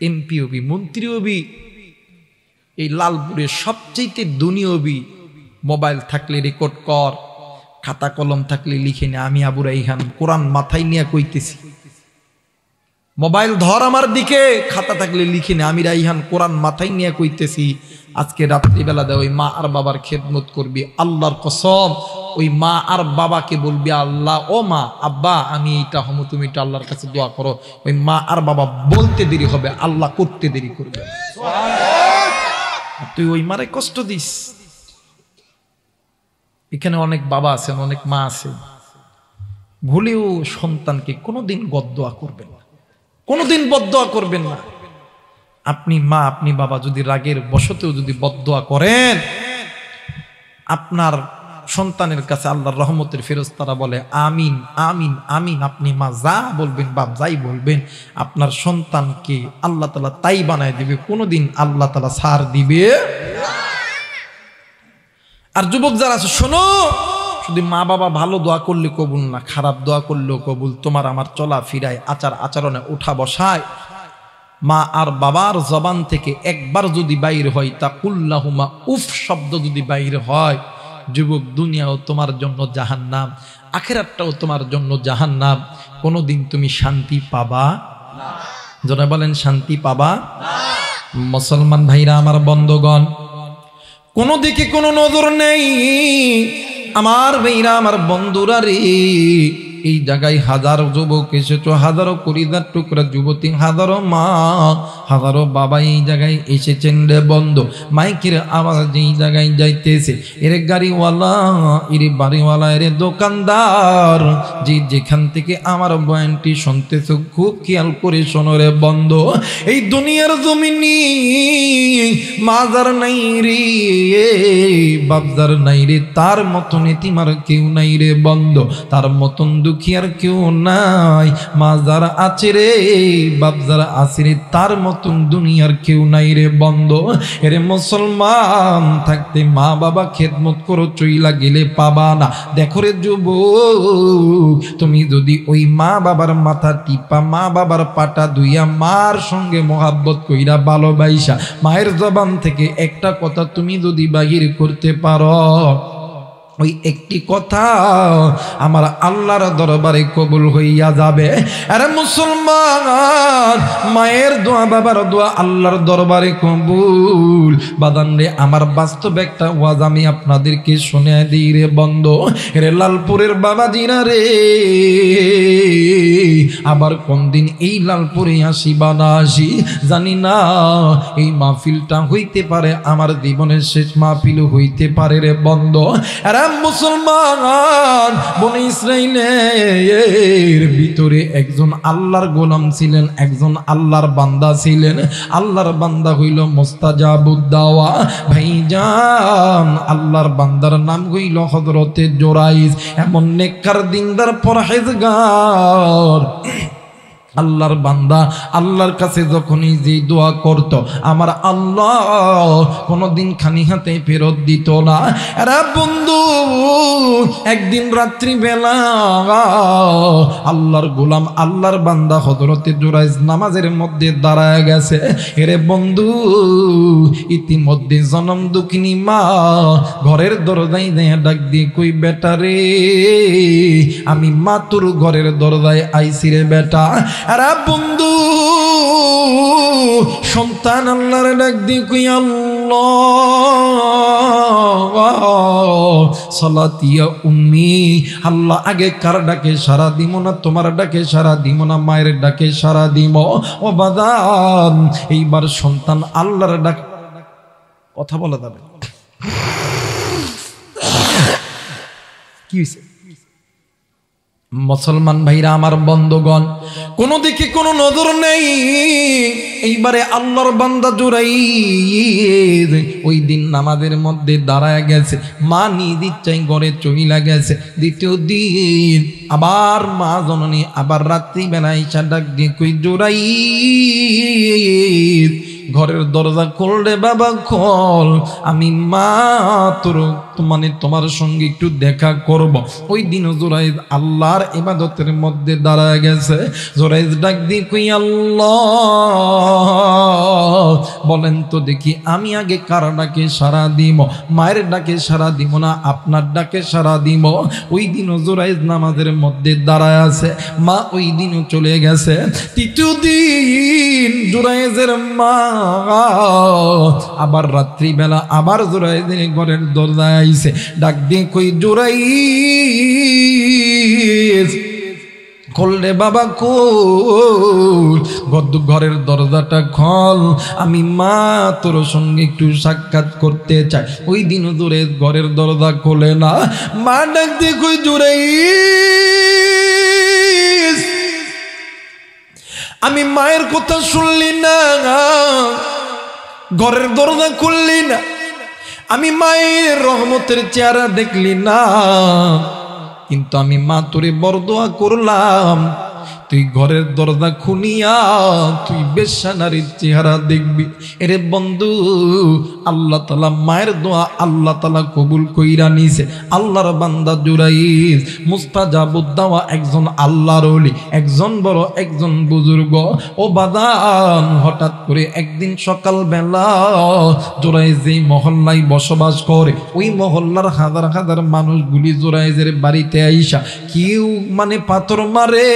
[SPEAKER 1] এমপি হবি, মন্ত্রী হবি, এই লালপুরের সবচেয়ে ধনী হবি। মোবাইল থাকলে রেকর্ড কর, খাতা কলম থাকলে লিখে নে, আমি আবু রাইহান কোরআন মাথায় নিয়ে কইতেছি। মোবাইল ধর আমার দিকে, খাতা থাকলে লিখে নে, আমি রাইহান কোরআন মাথায় নিয়ে কইতেছি। আজকে রাত্রিবেলা দেয় ওই মা আর বাবার খেদমত করবি, আল্লাহর কসম ওই মা আর বাবাকে বলবি, আল্লাহ ও মা আব্বা আমি এইটা হম, তুমি এটা আল্লাহর কাছে দোয়া করো। ওই মা আর বাবা বলতে দেরি হবে, আল্লাহ করতে দেরি করবে। তুই ওই মারে কষ্ট দিস। এখানে অনেক বাবা আছেন, অনেক মা আছে, ভুলেও সন্তানকে কোনোদিন বদদোয়া করবেন না, কোনোদিন বদদোয়া করবেন না। আপনি মা, আপনি বাবা যদি রাগের বশতেও যদি বদদোয়া করেন, আপনার সন্তানের কাছে আল্লাহর রহমতের ফেরেশতারা বলে আমিন আমিন আমিন। আপনি মা যা বলবেন, বাপ যাই বলবেন, আপনার সন্তানকে আল্লাহ তাআলা তাই বানায় দিবে, কোনোদিন আল্লাহ তাআলা ছাড় দিবে। আর যুবক যারা আছে শোনো, শুধু মা বাবা ভালো দোয়া করলে কবুল না, খারাপ দোয়া করলেও কবুল। তোমার আমার চলা ফিরায়, আচার আচরণে, ওঠা বসায় মা আর বাবার জবান থেকে একবার যদি বাইর হয়, তা কুল্লাহুমা উফ শব্দ যদি বাইর হয়, যুবক, দুনিয়াও তোমার জন্য জাহান্নাম, আখিরাতটাও তোমার জন্য জাহান্নাম। কোনোদিন তুমি শান্তি পাবা না। যারা বলেন শান্তি পাবা না। মুসলমান ভাইরা আমার, বন্ধুগণ, কোনো দিকে কোনো নজর নেই আমার ভাইরা আমার বন্ধুরা রে। এই জায়গায় হাজারো যুবক এসেছো, হাজারো কলিজার টুকরা যুবতী, হাজারো মা, হাজারো বাবা এই জায়গায় এসেছেন রে বন্ধু। মাইকের আওয়াজ যেই জায়গায় যাইতেছে, এর গাড়িওয়ালা, এর বাড়িওয়ালা, এর দোকানদার, যে যেখান থেকে আমার বয়ানটি শুনতেছো খুব খেয়াল করে শোনো রে বন্ধু। এই দুনিয়ার জমিনি মাজার নাই রে, বাবজার নাই রে, তার মতন এতিমার কেউ নাই রে বন্ধু, তার মতন দুঃখীর কেউ নাই। মাজার আছে রে, বাবজার আছে রে, তার মতন দুনিয়ার কেউ নাই রে বন্ধু। এরে মুসলমান থাকতে মা বাবা খেদমত করো, চইলা গেলে পাবা না। দেখো রে যুবক, তুমি যদি ওই মা বাবার মাথা টিপা, মা বাবার পাটা ধুইয়া, মার সঙ্গে মোহাব্বত কইরা ভালোবাসা, মায়ের জবান থেকে একটা কথা তুমি যদি বাহির করতে পারো, ওই একটি কথা আমার আল্লাহর দরবারে কবুল হইয়া যাবে। আরে মুসলমান, মায়ের দোয়া, বাবার দোয়া আল্লাহর দরবারে কবুল। বাদান রে, আমার বাস্তব একটা ওয়াজ আমি আপনাদেরকে শুনে দিই রে বন্ধু। রে লালপুরের বাবাজিরা রে, আবার কোন দিন এই লালপুরে আসি বা না আসি জানি না, এই মাহফিলটা হইতে পারে আমার জীবনের শেষ মাহফিল হইতে পারে রে বন্ধু। মুসলমান, বনে ইসরাইলের ভিতরে একজন আল্লাহর গোলাম ছিলেন, একজন আল্লাহর বান্দা ছিলেন। আল্লাহর বান্দা হইল মুস্তাজাবুদ দাওয়া ভাইজান। আল্লাহর বান্দার নাম হইল হযরতে জুরাইজ। এমন নেককার দিনদার পরহেজগার আল্লাহর বান্দা আল্লাহর কাছে যখনই যে দোয়া করত, আমার আল্লাহ কোনোদিন খালি হাতে ফেরত দিত না। এরা বন্ধু, একদিন রাত্রি বেলা আল্লাহর গোলাম, আল্লাহর বান্দা হযরতে জুরাইজ নামাজের মধ্যে দাঁড়ায় গেছে। এরে বন্ধু, ইতিমধ্যে জনম দুঃখিনী মা ঘরের দরজায় দিয়ে ডাক দিয়ে কই, বেটা রে, আমি মা তোর ঘরের দরজায় আইছি রে বেটা। আরে বন্ধু, সন্তান আল্লাহর ডাক দিয়ে কই, আল্লাহ সালাতিয়া উম্মি, আল্লাহ আগে কার ডাকে সারা দিব না, তোমার ডাকে সারা দিব না, মায়ের ডাকে সারা দিব। ও বাদান, এইবার সন্তান আল্লাহর ডাক, কথা বলা যাবে কি হয়েছে? মুসলমান ভাইরা আমার, বন্ধুগণ, কোনো দিকে কোনো নজর নেই। এইবারে আল্লাহর বান্দা জুরাইজ ওই দিন নামাজের মধ্যে দাঁড়ায় গেছে, মা নিজ ইচ্ছায় ঘরে চইলা গেছে। দ্বিতীয় দিন আবার মা জননী আবার রাত্রিবেলায় এসে ডাক দিয়ে কই, জুরাইজ ঘরের দরজা খোল রে বাবা, খোল, আমি মা তোর মানে তোমার সঙ্গে একটু দেখা করব। ওই দিন জুরাইজ আল্লাহর ইবাদতের মধ্যে দাঁড়ায় গেছে। জুরাইজ ডাক দিয়ে কই, আল্লাহ বলেন তো দেখি, আমি আগে কার ডাকে সারা দিব? মায়ের ডাকে সারা দিব না আপনার ডাকে সারা দিব? ওই দিনও জুরাইজ নামাজের মধ্যে দাঁড়ায় আছে, মা ওই দিনও চলে গেছে। তৃতীয় দিন জুরাইজের মা আবার রাত্রিবেলা আবার জুরাইজের ঘরের দরজায় আইছে, ডাক দিয়ে কই, জুরাইজ খোল রে বাবা, খোল, ঘরের দরজাটা খোল, আমি মা তোর সঙ্গে একটু সাক্ষাৎ করতে চাই। ওই দিন জুরাইজ ঘরের দরজা খোলে না। মা ডাক দিয়ে কই, জুরাইজ আমি মায়ের কথা শুনলি না, ঘরের দরজা খুললি না, আমি মায়ের রহমতের চেহারা দেখলি না, কিন্তু আমি মা তোরে বড় দোয়া করলাম, তুই ঘরের দরজা খুলিয়া তুই বেশ্যা নারীর চেহারা দেখবি। এরে বন্ধু, আল্লাহ তাআলা মায়ের দোয়া আল্লাহ তাআলা কবুল কইরা নিছে। আল্লাহর বান্দা জুরাইজ মুস্তাজাবুদ দাওয়া, একজন আল্লাহর ওলি, একজন বড় একজন বুজুর্গ। ও বাদান, হঠাৎ করে একদিন সকাল বেলা জুরাইজ যেই মহল্লায় বসবাস করে, ওই মহল্লার হাজার হাজার মানুষগুলি জুরাইজের বাড়িতে আইসা কেউ মানে পাথর মারে,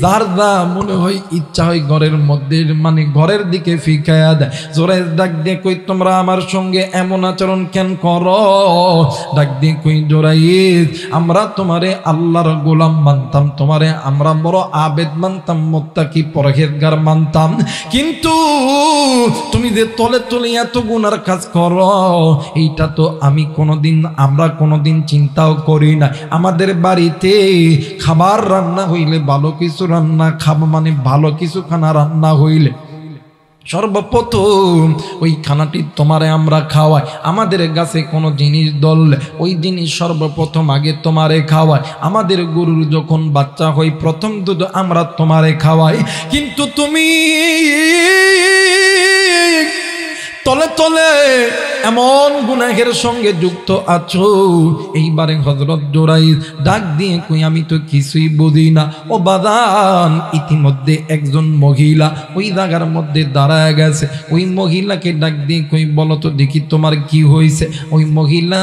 [SPEAKER 1] যার যা মনে হয় ইচ্ছা হয় ঘরের মধ্যে মানে ঘরের দিকে ফিকায়া দেয়। জোরাইজ ডাক দিয়ে কই, তোমরা আমার সঙ্গে এমন আচরণ কেন করো? ডাক দিয়ে কই, জোরাইজ আমরা তোমারে আল্লাহর গোলাম মানতাম, তোমারে আমরা বড় আবেদ মানতাম, মুত্তাকি পরহেজগার মানতাম, কিন্তু তুমি যে তলে তলে এত গুনার কাজ করো এইটা তো আমরা কোনোদিন চিন্তাও করি না। আমাদের বাড়িতে খাবার রান্না হইলে, ভালো কিছু রান্না খাবো মানে ভালো কিছু খানা রান্না হইলে সর্বপ্রথম ওই খানাটি তোমারে আমরা খাওয়াই। আমাদের গাছে কোনো জিনিস ধরলে ওই জিনিস সর্বপ্রথম আগে তোমারে খাওয়াই। আমাদের গরুর যখন বাচ্চা হয় প্রথম দুধ আমরা তোমারে খাওয়াই, কিন্তু তুমি তলে তলে এমন গুনাহের সঙ্গে যুক্ত আছো। এইবারে হযরত জুরাইজ ডাক দিয়ে কই, আমি তো কিছুই বুঝি না। ও বাদান, ইতিমধ্যে একজন মহিলা ওই জায়গার মধ্যে দাঁড়ায় গেছে। ওই মহিলাকে ডাক দিয়ে কই, বলো তো দেখি তোমার কি হয়েছে? ওই মহিলা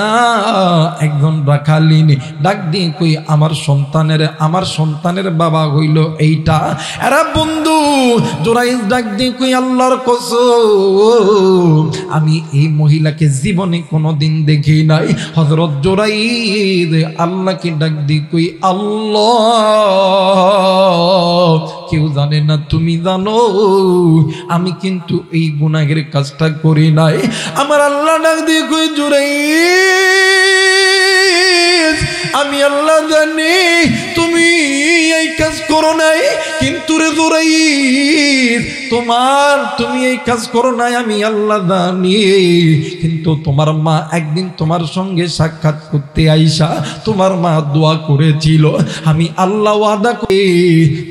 [SPEAKER 1] একজন রাখালিনী, ডাক দিয়ে কই, আমার সন্তানের বাবা হইল এইটা। এরা বন্ধু জুরাইজ ডাক দিয়ে কই, আল্লাহর কসম আমি এই মহিলাকে জীবনে কোনোদিন দেখি নাই। হযরত জুরাইজ আল্লাহকে ডাক দিয়ে কই, আল্লাহ, কেউ জানে না, তুমি জানো আমি কিন্তু এই গুনাহের কাজটা করি নাই। আমার আল্লাহ ডাক দিয়ে কই, জুরাইজ আমি আল্লাহ জানি তুমি এই কাজ করো নাই, কিন্তু রে জুরাইজ তুমি এই কাজ করো নাই আমি আল্লাহ জানি, কিন্তু তোমার মা একদিন তোমার সঙ্গে সাক্ষাৎ করতে আইসা তোমার মা দোয়া করেছিল। আমি আল্লাহ ওয়াদা করি,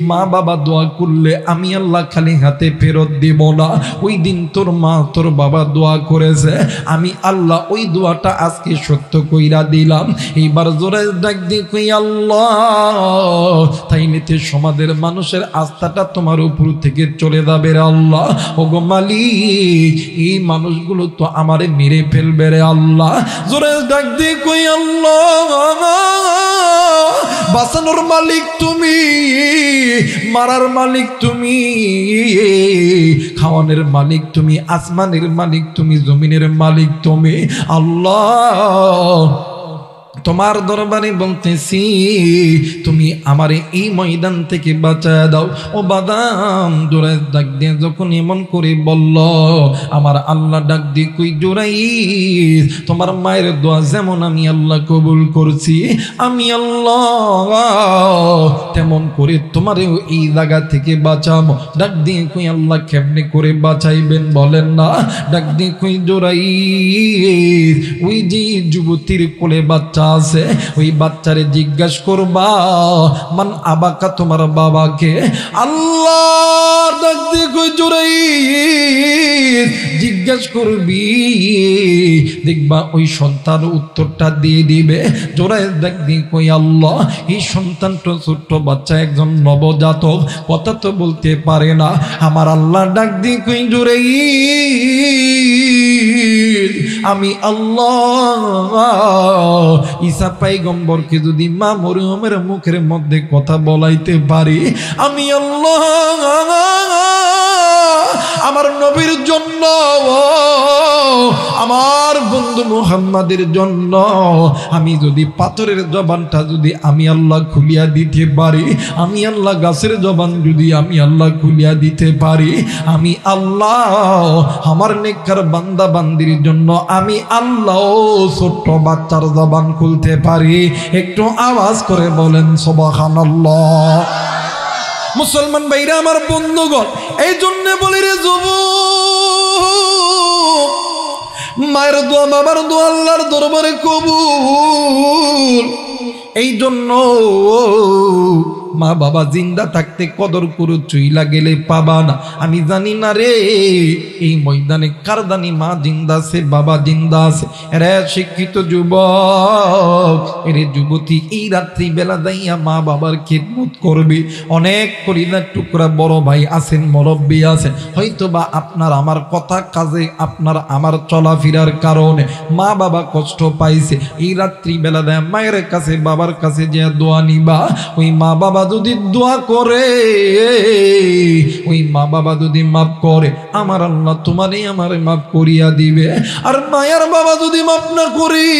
[SPEAKER 1] মা বাবা দোয়া করলে আমি আল্লাহ খালি হাতে ফেরত দিব না। ওই দিন তোর মা তোর বাবা দোয়া করেছে, আমি আল্লাহ ওই দোয়াটা আজকে সত্য কইরা দিলাম। এইবার জোরে ডাক দিয়ে কই, আল্লাহ, তাই নিতে সমাজের মানুষের আস্থাটা তোমার উপর থেকে চলে যাবে রে আল্লাহ। ওগো মালিক, এই মানুষগুলো তো আমারে মেরে ফেলবে রে আল্লাহ। জোরে ডাক দিয়ে কই, আল্লাহ, বাঁচানোর মালিক তুমি, মারার মালিক তুমি, খাওয়ানোর মালিক তুমি, আসমানের মালিক তুমি, জমিনের মালিক তুমি। আল্লাহ, তোমার দরবারে বলতেছি, তুমি আমারে এই ময়দান থেকে বাঁচায় দাও। ও বাদাম জুরাইজ ডাক দিয়ে যখন এমন করে বলল, আমার আল্লাহ ডাক দিয়ে কই, জুরাইজ তোমার মায়ের দোয়া যেমন আমি আল্লাহ কবুল করছি, আমি আল্লাহ তেমন করে তোমারেও এই জায়গা থেকে বাঁচাবো। ডাক দিয়ে কই, আল্লাহ কেমনে করে বাঁচাইবেন বলেন না? ডাক দিয়ে কই, জুরাইজ ওই যে যুবতীর কোলে বাচ্চা আছে, ওই বাচ্চারে জিজ্ঞাসা করবা, মান আবাকা, তোমার বাবাকে? আল্লাহ ডাক দিয়ে কই, জুরাইজ জিজ্ঞাসা করবি, দেখবা ওই সন্তান উত্তরটা দিয়ে দিবে। জুরাইজ ডাক দিয়ে কই, আল্লাহ, এই সন্তানটা ছোট্ট বাচ্চা, একজন নবজাতক, কথা তো বলতে পারে না। আমার আল্লাহ ডাক দিয়ে কই, জুরাইজ আমি আল্লাহ ঈসা পয়গম্বরকে যদি মা মরিয়মের মুখের মধ্যে কথা বলাইতে পারি, আমি আল্লাহ আমার নবীর জন্য, আমার বন্ধু মুহাম্মাদের জন্য আমি যদি পাথরের জবানটা যদি আমি আল্লাহ খুলিয়া দিতে পারি, আমি আল্লাহ গাছের জবান যদি আমি আল্লাহ খুলিয়া দিতে পারি, আমি আল্লাহ আমার নেককার বান্দা বান্দির জন্য আমি আল্লাহ ছোট্ট বাচ্চার জবান খুলতে পারি। একটু আওয়াজ করে বলেন সুবহানাল্লাহ। মুসলমান ভাইরা আমার বন্ধুগণ, এই জন্য বলি রে যুবক, মায়ের দোয়া বাবার দোয়া আল্লাহর দরবারে কবুল। এই জন্য মা বাবা জিন্দা থাকতে কদর করো, চইলা গেলে পাবা না। আমি জানি না রে এই ময়দানে কার দানি মা জিন্দা আছে, বাবা জিন্দা আছে। এরা শিক্ষিত যুবক, এরে যুবতী, এই রাত্রি বেলা যাইয়া মা বাবার খেদমত করবে। অনেক কলিজার টুকরা বড় ভাই আছেন, মুরব্বী আছেন, হয়তো বা আপনার আমার কথা কাজে, আপনার আমার চলাফেরার কারণে মা বাবা কষ্ট পাইছে। এই রাত্রি বেলা দেয় মায়ের কাছে বাবার কাছে যে দোয়া নিবা, ওই মা বাবা যদি দোয়া করে, ওই মা বাবা যদি মাফ করে, আমার আল্লাহ তোমারই আমারে মাফ করিয়া দিবে। আর মায়ের বাবা যদি মাফ না করি,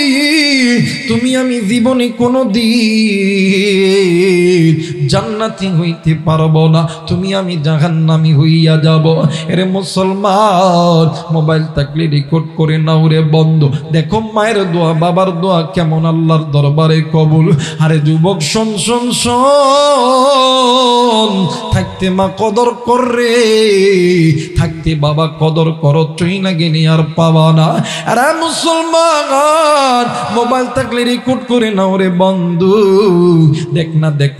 [SPEAKER 1] তুমি আমি জীবনে কোনো দিন জান্নাতি হইতে পারবো না, তুমি আমি জাহান্নামী হইয়া যাব। এরে মুসলমান, মোবাইল থাকলে রেকর্ড করে নাও রে বন্ধু, দেখো মায়ের দোয়া বাবার দোয়া কেমন আল্লাহর দরবারে কবুল। আরে যুবক শোন শোন শোন, থাকতে মা কদর করে, থাকতে বাবা কদর করো, চই না গেলে আর পাবা না। আরে মুসলমান, মোবাইল থাকলে রেকর্ড করে নাও রে বন্ধু, দেখ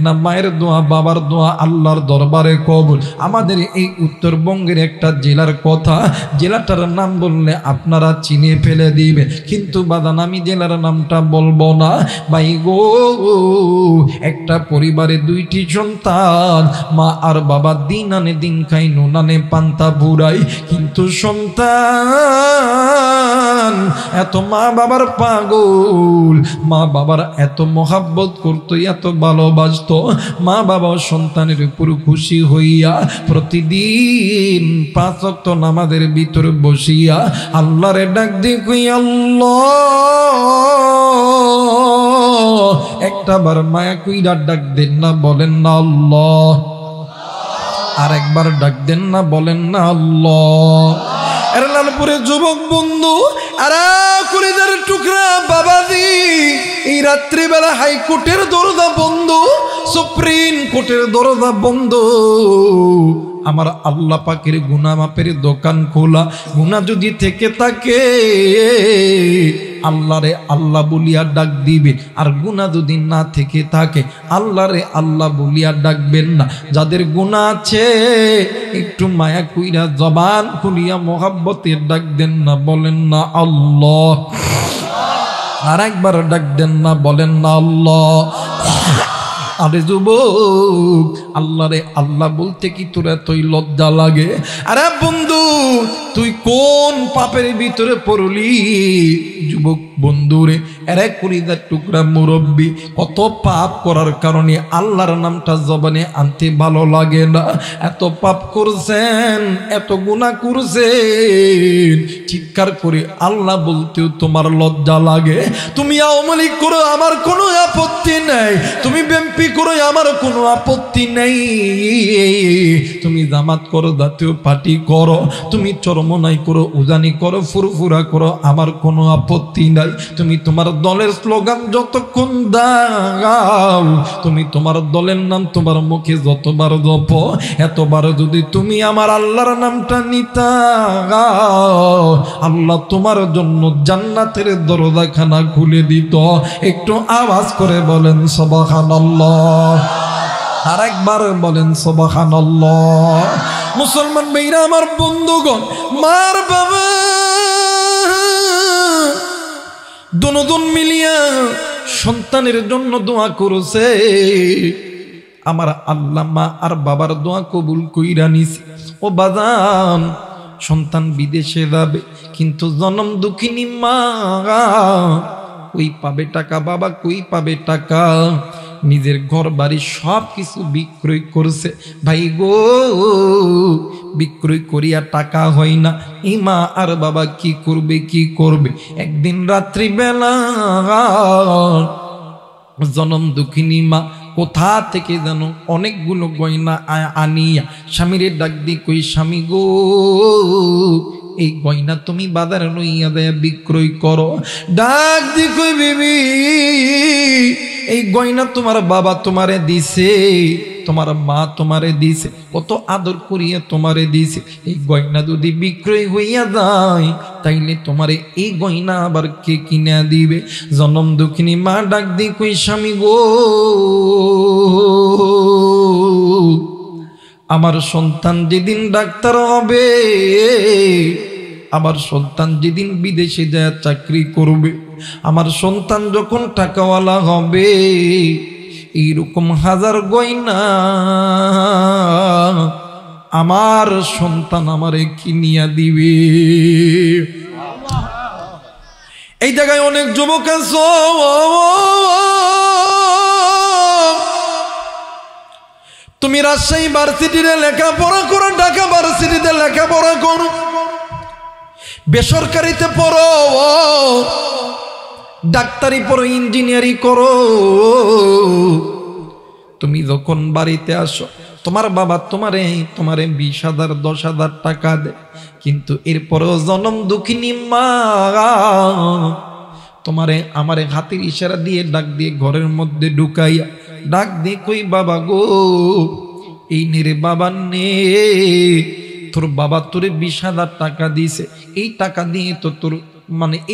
[SPEAKER 1] না মায়ের দোয়া বাবার দোয়া আল্লাহর দরবারে কবুল। আমাদের এই উত্তরবঙ্গের একটা জেলার কথা, জেলাটার নাম বললে আপনারা চিনে ফেলে দিবে, কিন্তু বাদান আমি জেলার নামটা বলবো না। ভাই গো, একটা পরিবারে দুইটি সন্তান, মা আর বাবা দিন আনে দিন খাই, নুন আনে পান্তা বুড়াই, কিন্তু সন্তান এত মা বাবার পাগল, মা বাবার এত মহাব্বত করতো, এত ভালোবাসতো। মা বাবা সন্তানের উপর খুশি হইয়া প্রতিদিন 5 ওয়াক্ত নামাজের ভিতরে বসিয়া আল্লাহরে ডাক দিয়ে কই, আল্লাহ, একটা বার মায়া কইরা ডাক দেন না, বলেন না আল্লাহ। আর একবার ডাক দেন না, বলেন না আল্লাহ। এর লালপুরে যুবক বন্ধু, আরে কলিজার টুকরা বাবাজি, এই রাত্রিবেলা হাইকোর্টের দরজা বন্ধ, সুপ্রিম কোর্টের দরজা বন্ধ, আমার আল্লাহ পাকের গুনাহ মাপের দোকান খোলা। গুনাহ যদি থেকে থাকে আল্লাহরে আল্লাহ বলিয়া ডাক দিবে, আর গুনাহ যদি না থেকে থাকে আল্লাহরে আল্লাহ বলিয়া ডাকবেন না। যাদের গুনাহ আছে একটু মায়া কইরা জবান খুলিয়া মোহাব্বতের ডাক দেন না, বলেন না আল্লাহ। আর একবার ডাক দেন না, বলেন না আল্লাহ। আরে যুবক, আল্লাহরে আল্লাহ বলতে কি তোর এতই লজ্জা লাগে? আরে বন্ধু, তুই কোন পাপের ভিতরে পড়লি? যুবক বন্ধুরে, এরে কলিজার টুকরা মুরব্বী, কত পাপ করার কারণে আল্লাহর নামটা জবানে আনতে ভালো লাগে না। এত পাপ করছেন, এত গুনাহ করছেন, চিৎকার করে আল্লাহ বলতেও তোমার লজ্জা লাগে। তুমি আওয়ামী লীগ করো, আমার কোনো আপত্তি নেই, তুমি বিএনপি করো, আমার কোনো আপত্তি নেই, তুমি জামাত করো, জাতীয় পার্টি করো, তুমি চরমনাই করো, উজানি করো, ফুরফুরা করো, আমার কোনো আপত্তি নাই। তুমি তোমার দলের স্লোগান যতক্ষণ দাও, তুমি তোমার দলের নাম তোমার মুখে যতবার জপ, এতবার যদি তুমি আমার আল্লাহর নামটা নিতা, আল্লাহ তোমার জন্য জান্নাতের দরজাখানা খুলে দিত। একটু আওয়াজ করে বলেন সুবহানাল্লাহ। আর একবার বলেন সুবহানাল্লাহ। মুসলমান ভাইরা আমার, বন্ধুগণ, মার বাবা দুজন মিলিয়া সন্তানের জন্য দোয়া করছে। আমার আল্লাহ মা আর বাবার দোয়া কবুল কইরা নিছে। ও বাজান, সন্তান বিদেশে যাবে, কিন্তু জনম দুঃখিনী মা কই পাবে টাকা? বাবা কই পাবে টাকা? নিজের ঘর বাড়ি সব কিছু বিক্রয় করছে। ভাই গো, বিক্রয় করিয়া টাকা হয় না। এই মা আর বাবা কি করবে, কি করবে? একদিন রাত্রি বেলা জনম দুঃখিনী মা কোথা থেকে যেন অনেকগুলো গয়না আনিয়া স্বামীরে ডাক দিয়ে কই, স্বামী গো, এই গয়না তুমি বাজারে লইয়া দেয়া বিক্রয় করো। ডাক দি কই, বিবি, এই গয়না তোমার বাবা তোমারে দিছে, তোমার মা তোমারে দিছে, কত আদর করিয়া তোমারে দিছে। এই গয়না যদি বিক্রয় হইয়া যায়, তাইলে তোমারে এই গয়না আবার কে কিনা দিবে? জনম দুঃখিনী মা ডাক দি কই, স্বামী গো, আমার সন্তান যেদিন ডাক্তার হবে, আমার সন্তান যেদিন বিদেশে যায় চাকরি করবে, আমার সন্তান যখন টাকাওয়ালা হবে, এইরকম হাজার গয়না আমার সন্তান আমারে কিনিয়া দিবে। এই জায়গায় অনেক যুবক আছে, তুমি রাজশাহী ভার্সিটিতে লেখাপড়া করো, ঢাকা ভার্সিটিতে লেখাপড়া করো, বেসরকারিতে পড়ো, ডাক্তারি পড়ো, ইঞ্জিনিয়ারিং করো, তুমি যখন বাড়িতে আসো তোমার বাবা তোমারে 20,000 10,000 টাকা দেয়, কিন্তু এরপরেও জনম দুঃখিনী মা তোমারে আমারে হাতের ইশারা দিয়ে ডাক দিয়ে ঘরের মধ্যে ঢুকাইয়া ডাক দিয়ে কই বাবা গো, এই নেরে বাবা নে, তোর বাবা তোরে 20,000 টাকা দিছে, এই টাকা দিয়ে তো তোর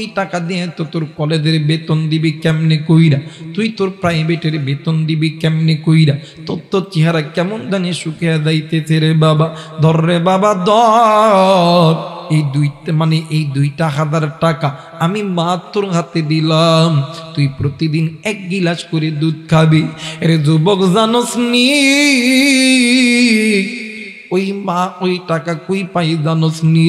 [SPEAKER 1] এই টাকা দিয়ে তো তোর কলেজের বেতন দিবি কেমনে কইরা, তুই তোর প্রাইভেটের বেতন দিবি কেমনে কইরা, তোর তো চেহারা কেমন জানি শুকিয়ে যাইতেছে রে বাবা, ধর রে বাবা ধর, এই 2,000 টাকা আমি মা তোর হাতে দিলাম, তুই প্রতিদিন 1 গিলাস করে দুধ খাবি। রে যুবক জানোস নি ওই মা ওই টাকা কই পাই জানোস নি?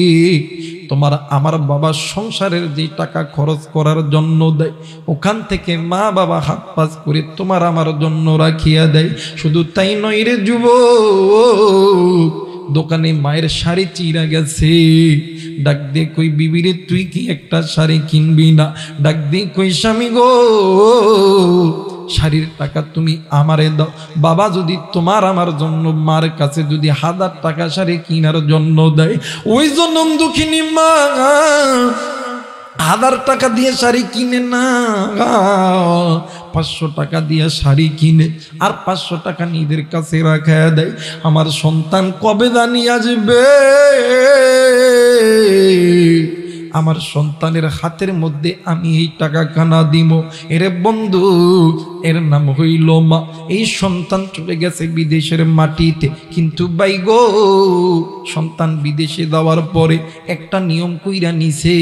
[SPEAKER 1] আমার বাবা সংসারের যে টাকা খরচ করার জন্য দেয়, ওখান থেকে মা বাবা হাত পাস করে তোমার আমার জন্য রাখিয়া দেয়। শুধু তাই নয় রে যুবক, দোকানে মায়ের শাড়ি চিরা গেছে, ডাক দিয়ে কই বিবিরে তুই কি একটা শাড়ি কিনবি না? ডাক দিয়ে কই স্বামী গো, শাড়ির টাকা তুমি আমারে দাও। বাবা যদি তোমার আমার জন্য মার কাছে যদি 1000 টাকা শাড়ি কিনার জন্য দেয়, ওই জন্ম দুঃখিনী মা 1000 টাকা দিয়ে শাড়ি কিনে না, 500 টাকা দিয়ে শাড়ি কিনে আর 500 টাকা নিজের কাছে রাখা দেয়। আমার সন্তান কবে জানি আসবে, আমার সন্তানের হাতের মধ্যে আমি এই টাকা কানা দিব। এরে বন্ধু, এর নাম হইল মা। এই সন্তান চলে গেছে বিদেশের মাটিতে, কিন্তু ভাই গো, সন্তান বিদেশে যাওয়ার পরে একটা নিয়ম কইরা নিছে,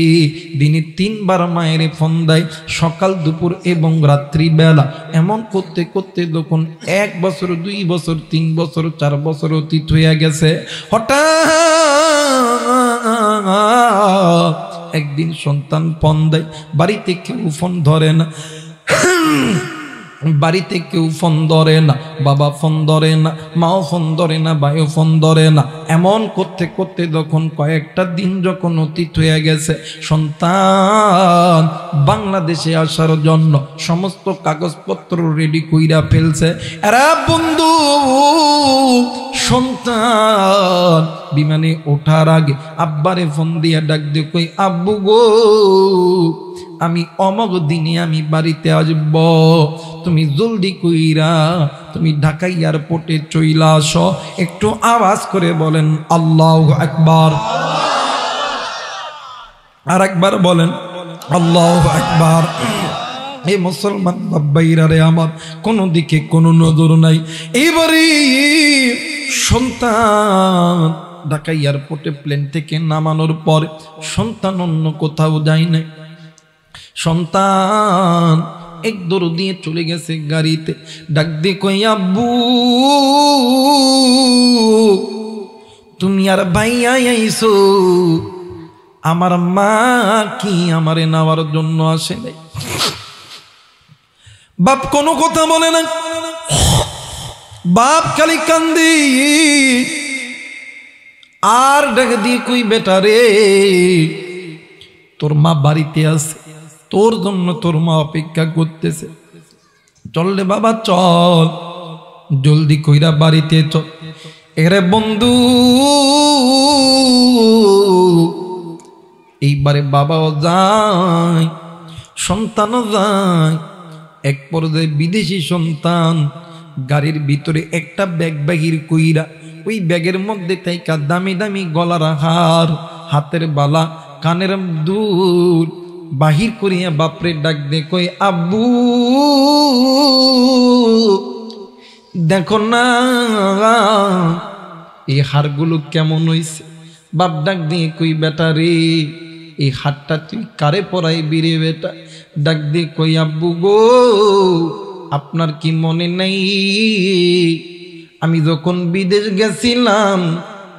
[SPEAKER 1] দিনে 3 বার মায়ের ফোন দেয়, সকাল দুপুর এবং রাত্রি বেলা। এমন করতে করতে যখন 1 বছর 2 বছর 3 বছর 4 বছর অতীত হইয়া গেছে, হঠাৎ একদিন সন্তান ফোন দেয়, বাড়িতে কেউ ফোন ধরে না, বাড়িতে কেউ ফোন ধরে না, বাবা ফোন ধরে না, মাও ফোন ধরে না, ভাইও ফোন ধরে না। এমন করতে করতে যখন কয়েকটা দিন যখন অতীত হয়ে গেছে, সন্তান বাংলাদেশে আসার জন্য সমস্ত কাগজপত্র রেডি কইরা ফেলছে। এরা বন্ধু, সন্তান বিমানে ওঠার আগে আব্বারে ফোন দিয়া ডাক দিয়ে কই, আব্বু গো, আমি অমগ দিনে আমি বাড়িতে আসব, তুমি জলদি কইরা তুমি ঢাকা এয়ারপোর্টে চইলা আসো। একটু আওয়াজ করে বলেন আল্লাহু আকবার, আর একবার বলেন আল্লাহু আকবার। এই মুসলমান বাবাইরা রে আমার, কোনো দিকে কোনো নজর নাই। এইবারে সন্তান ঢাকা এয়ারপোর্টে প্লেন থেকে নামানোর পর সন্তান অন্য কোথাও যায় নাই, সন্তান এক দৌড় দিয়ে চলে গেছে গাড়িতে। ডাক দিয়ে কই, আব্বু তুমি আর ভাইয়া আইছো, আমার মা কি আমারে নেওয়ার জন্য আসে নাই? বাপ কোনো কথা বলে না, বাপ খালি কান্দি আর ডাক দিয়ে কই, বেটা রে, তোর মা বাড়িতে আছে, তোর জন্য তোর মা অপেক্ষা করতেছে, চল রে বাবা চল, জলদি কইরা বাড়িতে চল। এরে বন্ধু, এইবারে বাবাও যায়, সন্তানও যায়। এক পর্যায়ে বিদেশি সন্তান গাড়ির ভিতরে একটা ব্যাগ বাহির কইরা, ওই ব্যাগের মধ্যে থাইকা দামি দামি গলার হার, হাতের বালা, কানের দুল বাহির করিয়া বাপরে ডাক দে কই, আব্বু দেখো না এই হাড়গুলো কেমন হইছে? বাপ ডাক দিয়ে কই বেটা রে, এই হাড়টা তুই কারে পরাইবি রে বেটা? ডাক দিয়ে কই আব্বু গো, আপনার কি মনে নাই আমি যখন বিদেশ গেছিলাম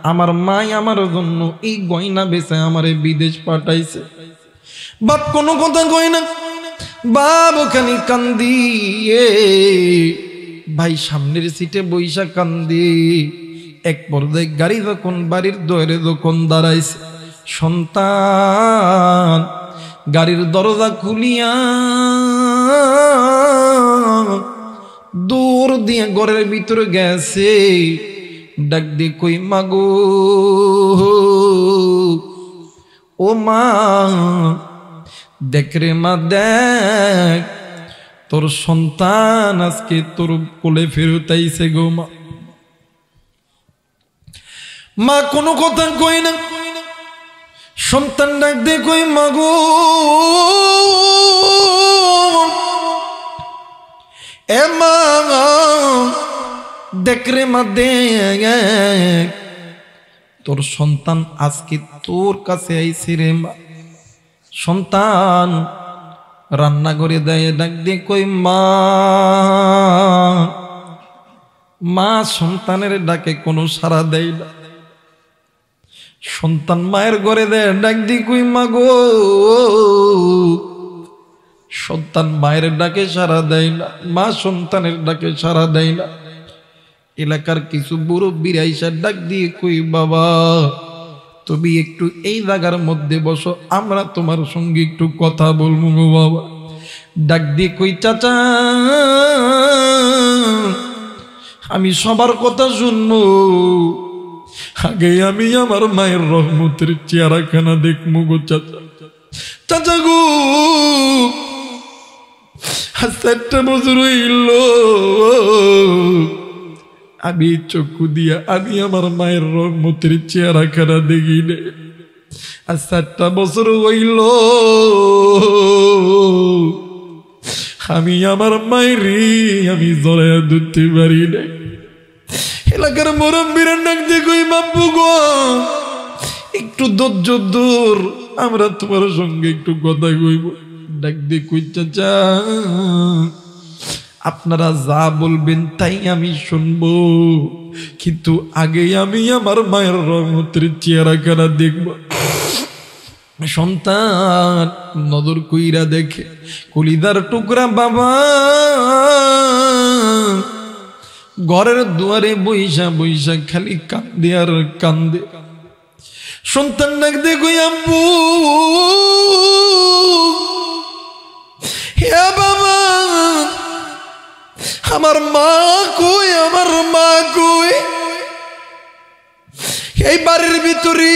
[SPEAKER 1] আমার মাই আমার জন্য এই গয়না বেচে আমারে বিদেশ পাঠাইছে। বাপ কোনো কথা কই না, বাপ ওখানে কান্দি, ভাই সামনের সিটে বইসা কান্দি। এক পর্যায়ে গাড়ি যখন বাড়ির দোরে যখন দাঁড়াইছে, সন্তান গাড়ির দরজা খুলিয়া দূর দিয়ে ঘরের ভিতরে গেছে। ডাক দিয়ে কই মাগো, ও মা দেখ রে মা দেখ, তোর সন্তান আজকে তোর কোলে ফেরত আইছে গো মা। মা কোনো কথা কই না, সন্তান ডাক দিয়ে কই মাগো, এ মা দেখ রে মা দেখ, তোর সন্তান আজকে তোর কাছে আইছে রে মা। সন্তান রান্না করে দেয়, ডাক দিয়ে কই মা। মা সন্তানের ডাকে কোনো সাড়া দেয় না। সন্তান মায়ের ঘরে দেয়, ডাক দিয়ে কই মা গো। সন্তান মায়ের ডাকে সাড়া দেয় না, মা সন্তানের ডাকে সাড়া দেয় না। এলাকার কিছু মুরব্বিরা আইসা ডাক দিয়ে কই বাবা তুমি একটু এই জায়গার মধ্যে বসো, আমরা তোমার সঙ্গে একটু কথা বলবো গো বাবা। ডাক দিয়ে কই চাচা আমি সবার কথা শুনবো, আগে আমি আমার মায়ের রহমতের চেহারাখানা দেখবো গো চাচা। চাচা গো 7টা বছর হইল আমি চক্ষু দিয়া আমি আমার মায়ের রহমতের চেহারাখানা দেখি নে। আর 7টা বছর হইল আমি আমার মায়ের আমি জড়াইয়া ধরতে পারি নাই। এলাকার মুরব্বিরা ডাক দিয়ে কই বাপু গো একটু ধৈর্য ধর, আমরা তোমার সঙ্গে একটু কথা কইব। ডাক দিয়ে কই চাচা আপনারা যা বলবেন তাই আমি শুনবো, কিন্তু আগে আমি আমার মায়ের রহমতের চেহারাখানা দেখব। সন্তান নজর কইরা দেখে কলিদার টুকরা বাবা ঘরের দুয়ারে বইসা বইসা খালি কান্দে আর কান্দে। সন্তান ডাক দিয়ে কই আব্বু হে বাবা আমার মা কই, আমার মা কই? এই বাড়ির ভিতরে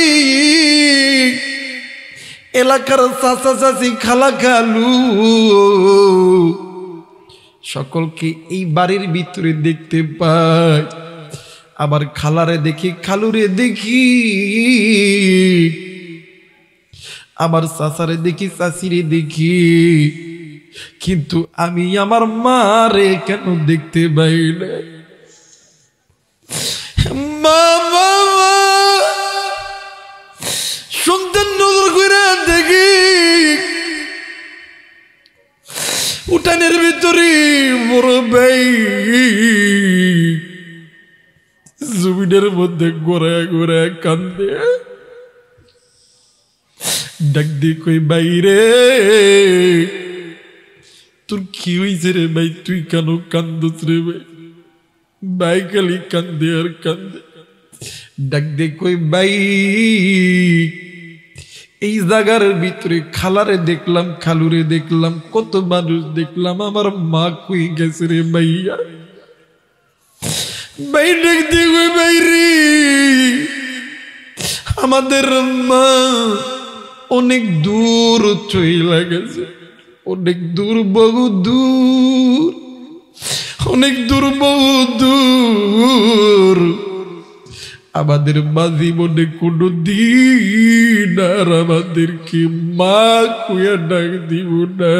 [SPEAKER 1] এলাকার চাচা চাচি খালা খালু সকলকে এই বাড়ির ভিতরে দেখতে পাই, আবার খালারে দেখি খালুরে দেখি, আবার চাচারে দেখি চাচিরে দেখি, কিন্তু আমি আমার মারে কেন দেখতে পাইলে? মা সন্তান নজর করে দেখি উঠানের ভিতরে বড় ভাই জমিনের মধ্যে গোড়ায় গোড়ায় কান্দে। ডাক দিয়ে কই বাইরে তোর কি হয়েছে রে ভাই, তুই কেন কান্দস রে ভাই? ভাই খালি কান্দে আর কান্দে। ডাক দিয়ে কই ভাই এই জায়গার ভিতরে খালারে দেখলাম খালুরে দেখলাম কত মানুষ দেখলাম, আমার মা কই গেছে রে ভাইয়া? ভাই ডাক দিয়ে কই ভাই রে আমাদের মা অনেক দূর চইলা গেছে, অনেক দূর বহু দূর, অনেক দূর বহু দূর। আমাদের মা জীবনে কোনো দিন আর আমাদেরকে মা কুয়া ডাক দিব না।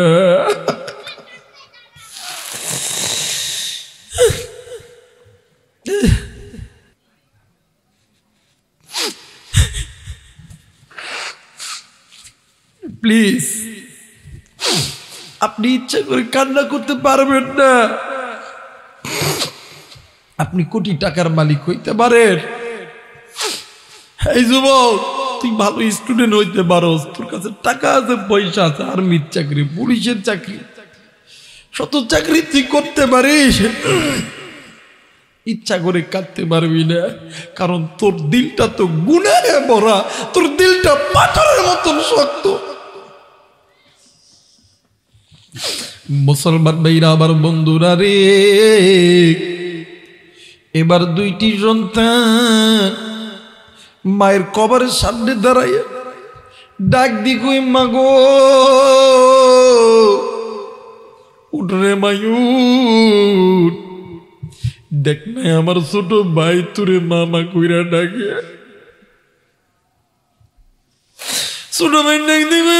[SPEAKER 1] প্লিজ আপনি ইচ্ছা করে কান্না করতে পারবেন না। আপনি কোটি টাকার মালিক হইতে পারেন। এই যুবক, তুই ভালো স্টুডেন্ট হইতে পারোস, তোর কাছে টাকা আছে, পয়সা আছে, আর্মির চাকরি, পুলিশের চাকরি, শত চাকরি তুই করতে পারিস, ইচ্ছা করে কাঁদতে পারবি না, কারণ তোর দিলটা তো গুনাহে ভরা, তোর দিলটা পাথরের মতন শক্ত। মুসলমান ভাইরা, আবার বন্ধুরা রে, এবার দুইটি সন্তান মায়ের কবরের সামনে দাঁড়াইয়া ডাক দি কই, মাগো উঠরে মায়ুর, দেখ না আমার ছোট ভাই তোরে মামা কইরা ডাকে। ছোট ভাই ডাক দিবে,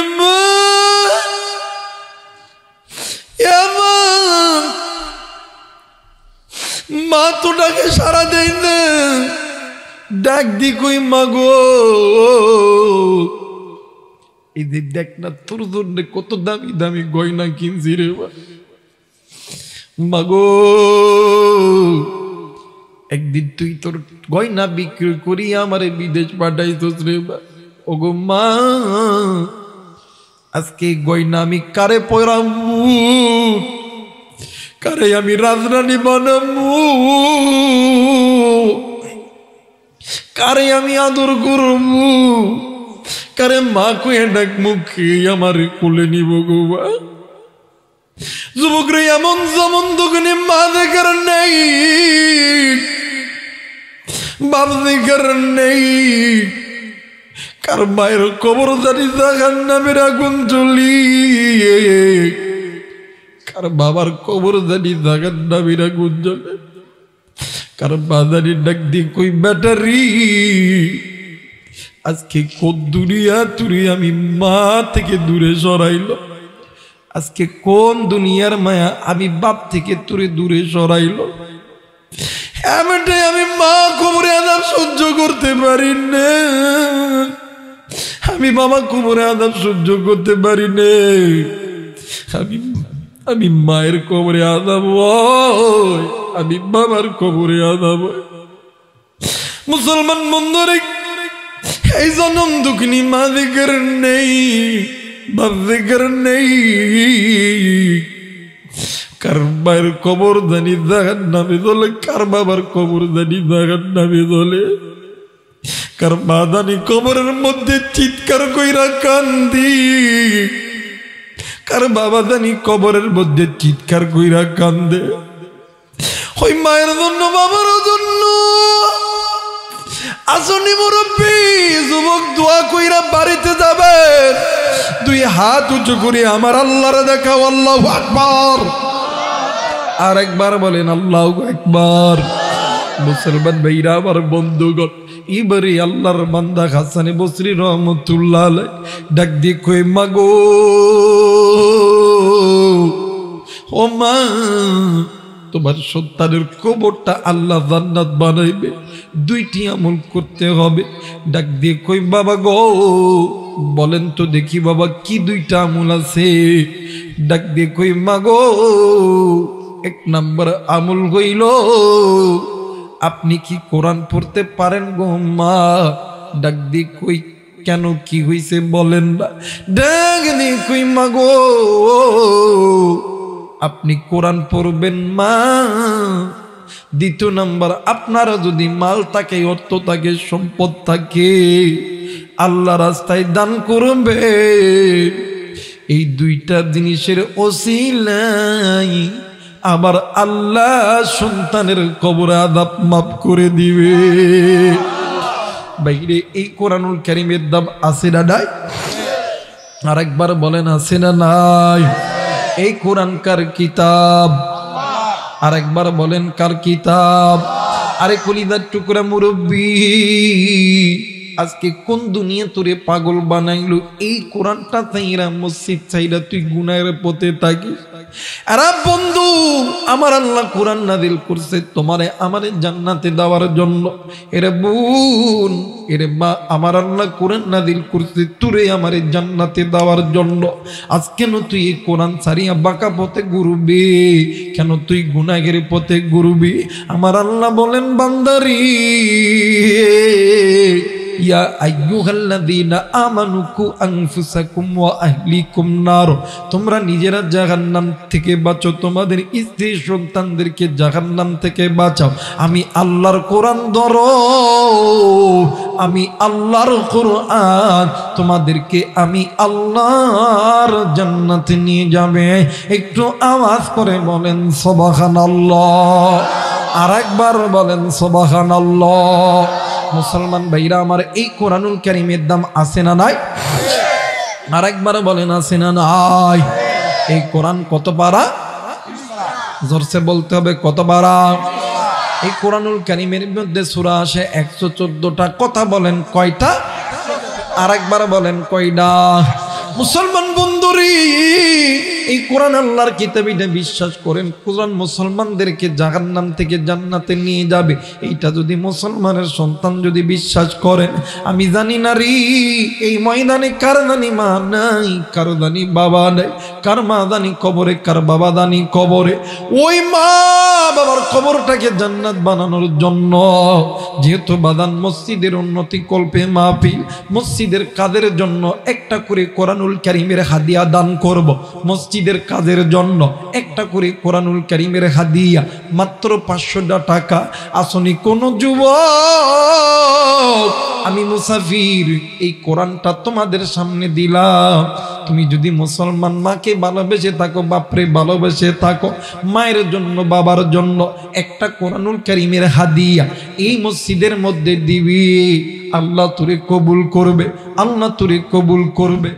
[SPEAKER 1] মা তো ডাকে সারা দেয় না, ডাক দি কই, মাগো এই যে দেখ না তোর জন্য কত দামি দামি গয়না কিনছি রে মাগো, একদিন তুই তোর গয়না বিক্রি করি আমারে বিদেশ পাঠাইছস রে বা। ওগো মা, আজকে গয়না আমি কারে পরামু, কারে আমি রাজরানী বানামু, কারে আমি আদর করমু, কারে মা কয়ে ডাকমু, কে আমার কোলে নিব গো বা। যুবক রে, এমন যেমন দোকানে মা দেখার নেই, বাপ দেখার নেই, কার মায়ের কবর জানি জাগার নামের আগুন জ্বলি, কার বাবার কবর জানি জাগার নামের আগুন জ্বলে, কার বাজারি ডাক দি কই, ব্যাটারি আজকে কোন দুনিয়া তুই আমি মা থেকে দূরে সরাইল, আজকে কোন দুনিয়ার মায়া আমি বাপ থেকে তোরে দূরে সরাইল। আমি মা কবরে আযাব সহ্য করতে পারি না, আমি বাবা কবরে আযাব সহ্য করতে পারি না, আমি মায়ের কবরে আযাব, আমি বাবার কবরে আযাব। মুসলমান বন্ধুরে, এই জনম দুঃখিনী মা দিকের নেই, বাপ দিকের নেই, কার মায়ের কবর জানি জাগার নামে দলে, কার বাবার কবর জানি জাগার নামে দলে, কার মা জানি কবরের মধ্যে চিৎকার কইরা কান্দি, কার বাবা জানি কবরের মধ্যে চিৎকার কইরা কান্দে। ওই মায়ের জন্য, বাবার জন্য আসনি মুরব্বী যুবক দোয়া কইরা বাড়িতে যাবে, দুই হাত উঁচু করে আমার আল্লাহরে দেখাও, আল্লাহু আকবার। আর একবার বলেন আল্লাহু আকবার। মুসলমান ভাইরা, আমার বন্ধুগণ, এবারে আল্লাহর বান্দা হাসান বসরি রহমতুল্লাহ আলাইহি ডাক দিয়ে কই, মাগো ও মা, তোমার সন্তানের কবরটা আল্লাহ জান্নাত বানাইবে, দুইটি আমল করতে হবে। ডাক দিয়ে কই, বাবা গো বলেন তো দেখি বাবা, কি দুইটা আমল আছে? ডাক দিয়ে কই, মা গো এক নাম্বার আমল হইল, আপনি কি কোরআন পড়তে পারেন গো মা? ডাক দিয়ে কই, কেন কি হইছে বলেন না? ডাক দিয়ে কই, মা গো আপনি কোরআন পড়বেন মা। দ্বিতীয় নাম্বার, আপনারা যদি মাল থাকে, অর্থ থাকে, সম্পদ থাকে, আল্লাহ রাস্তায় দান করবে। এই দুইটা জিনিসের ওসিলাই আবার আল্লাহ সন্তানের কবর আযাব মাফ করে দিবে। বাইরে এই কোরআনুল কারীমের দাম আছে না নাই? আর একবার বলেন আছে না নাই? এই কোরআন কার কিতাব? আর একবার বলেন কার কিতাব? আরে কলিজার টুকরা মুরব্বী, আজকে কোন দুনিয়া তোরে পাগল বানাইলো এই কোরআনটা চাইরা মসজিদ চাইরা তুই গুনাহের পথে থাকিস। আরে বন্ধু, আমার আল্লাহ কোরআন নাযিল করছে তোমারে আমারে জান্নাতে দেওয়ার জন্য। এরে বোন, এরে মা, আমার আল্লাহ কোরআন নাযিল করছে তোরে আমারে জান্নাতে দেওয়ার জন্য। আজ কেন তুই এই কোরআন ছাড়িয়া বাঁকা পথে ঘুরবি? কেন তুই গুনাহের পথে ঘুরবি? আমার আল্লাহ বলেন, বান্দারি ইয়া আইয়ুহাল্লাযীনা আমানু কু আনফুসাকুম ওয়া আহলিকুম নার, তোমরা নিজেরা জাহান্নাম থেকে বাঁচো, তোমাদের স্ত্রী সন্তানদেরকে জাহান্নাম থেকে বাঁচাও। আমি আল্লাহর কোরআন ধরো, আমি আল্লাহর কোরআন তোমাদেরকে আমি আল্লাহর জান্নাতে নিয়ে যাবে। একটু আওয়াজ করে বলেন সুবহানাল্লাহ, আরেকবার বলেন সুবহানাল্লাহ। মুসলমান ভাইরা আমার, এই কোরআনুল কারীমের দাম আছে না নাই? আরেকবার বলেন আছে না নাই? এই কোরআন কত পারা? জোরসে বলতে হবে, কত পারা? এই কোরআনুল কারীমের মধ্যে সূরা আসে 114টা। কথা বলেন কয়টা? আরেকবার বলেন কয়টা? মুসলমান বন্ধুরি, এই কোরআন আল্লাহর কিতাব, এটা বিশ্বাস করেন কোরআন মুসলমানদেরকে জাহান্নাম থেকে জান্নাতে নিয়ে যাবে। এইটা যদি মুসলমানের সন্তান যদি বিশ্বাস করেন, আমি জানি না রে এই ময়দানে কার জানি মা নাই, কার জানি বাবা নাই, কার মা জানি কবরে, কার বাবা জানি কবরে। ওই মা বাবার কবরটাকে জান্নাত বানানোর জন্য যেহেতু বাদান মসজিদের উন্নতি কল্পে মাহফিল, মসজিদের কাজের জন্য একটা করে কোরআনুল কারীমের হাদিয়া দান করব। মসজিদের কাজের জন্য একটা করে কোরআনুল কারীমের হাদিয়া মাত্র 500 টাকা। আসনি কোন যুবক, আমি মুসাফির, এই কোরআনটা তোমাদের সামনে দিলাম। তুমি যদি মুসলমান মাকে ভালোবেসে থাকো, বাপরে ভালোবেসে থাকো, মায়ের জন্য বাবার জন্য একটা কোরআনুল কারীমের হাদিয়া এই মসজিদের মধ্যে দিবি, আল্লাহ তোরে কবুল করবে, আল্লাহ তোরে কবুল করবে।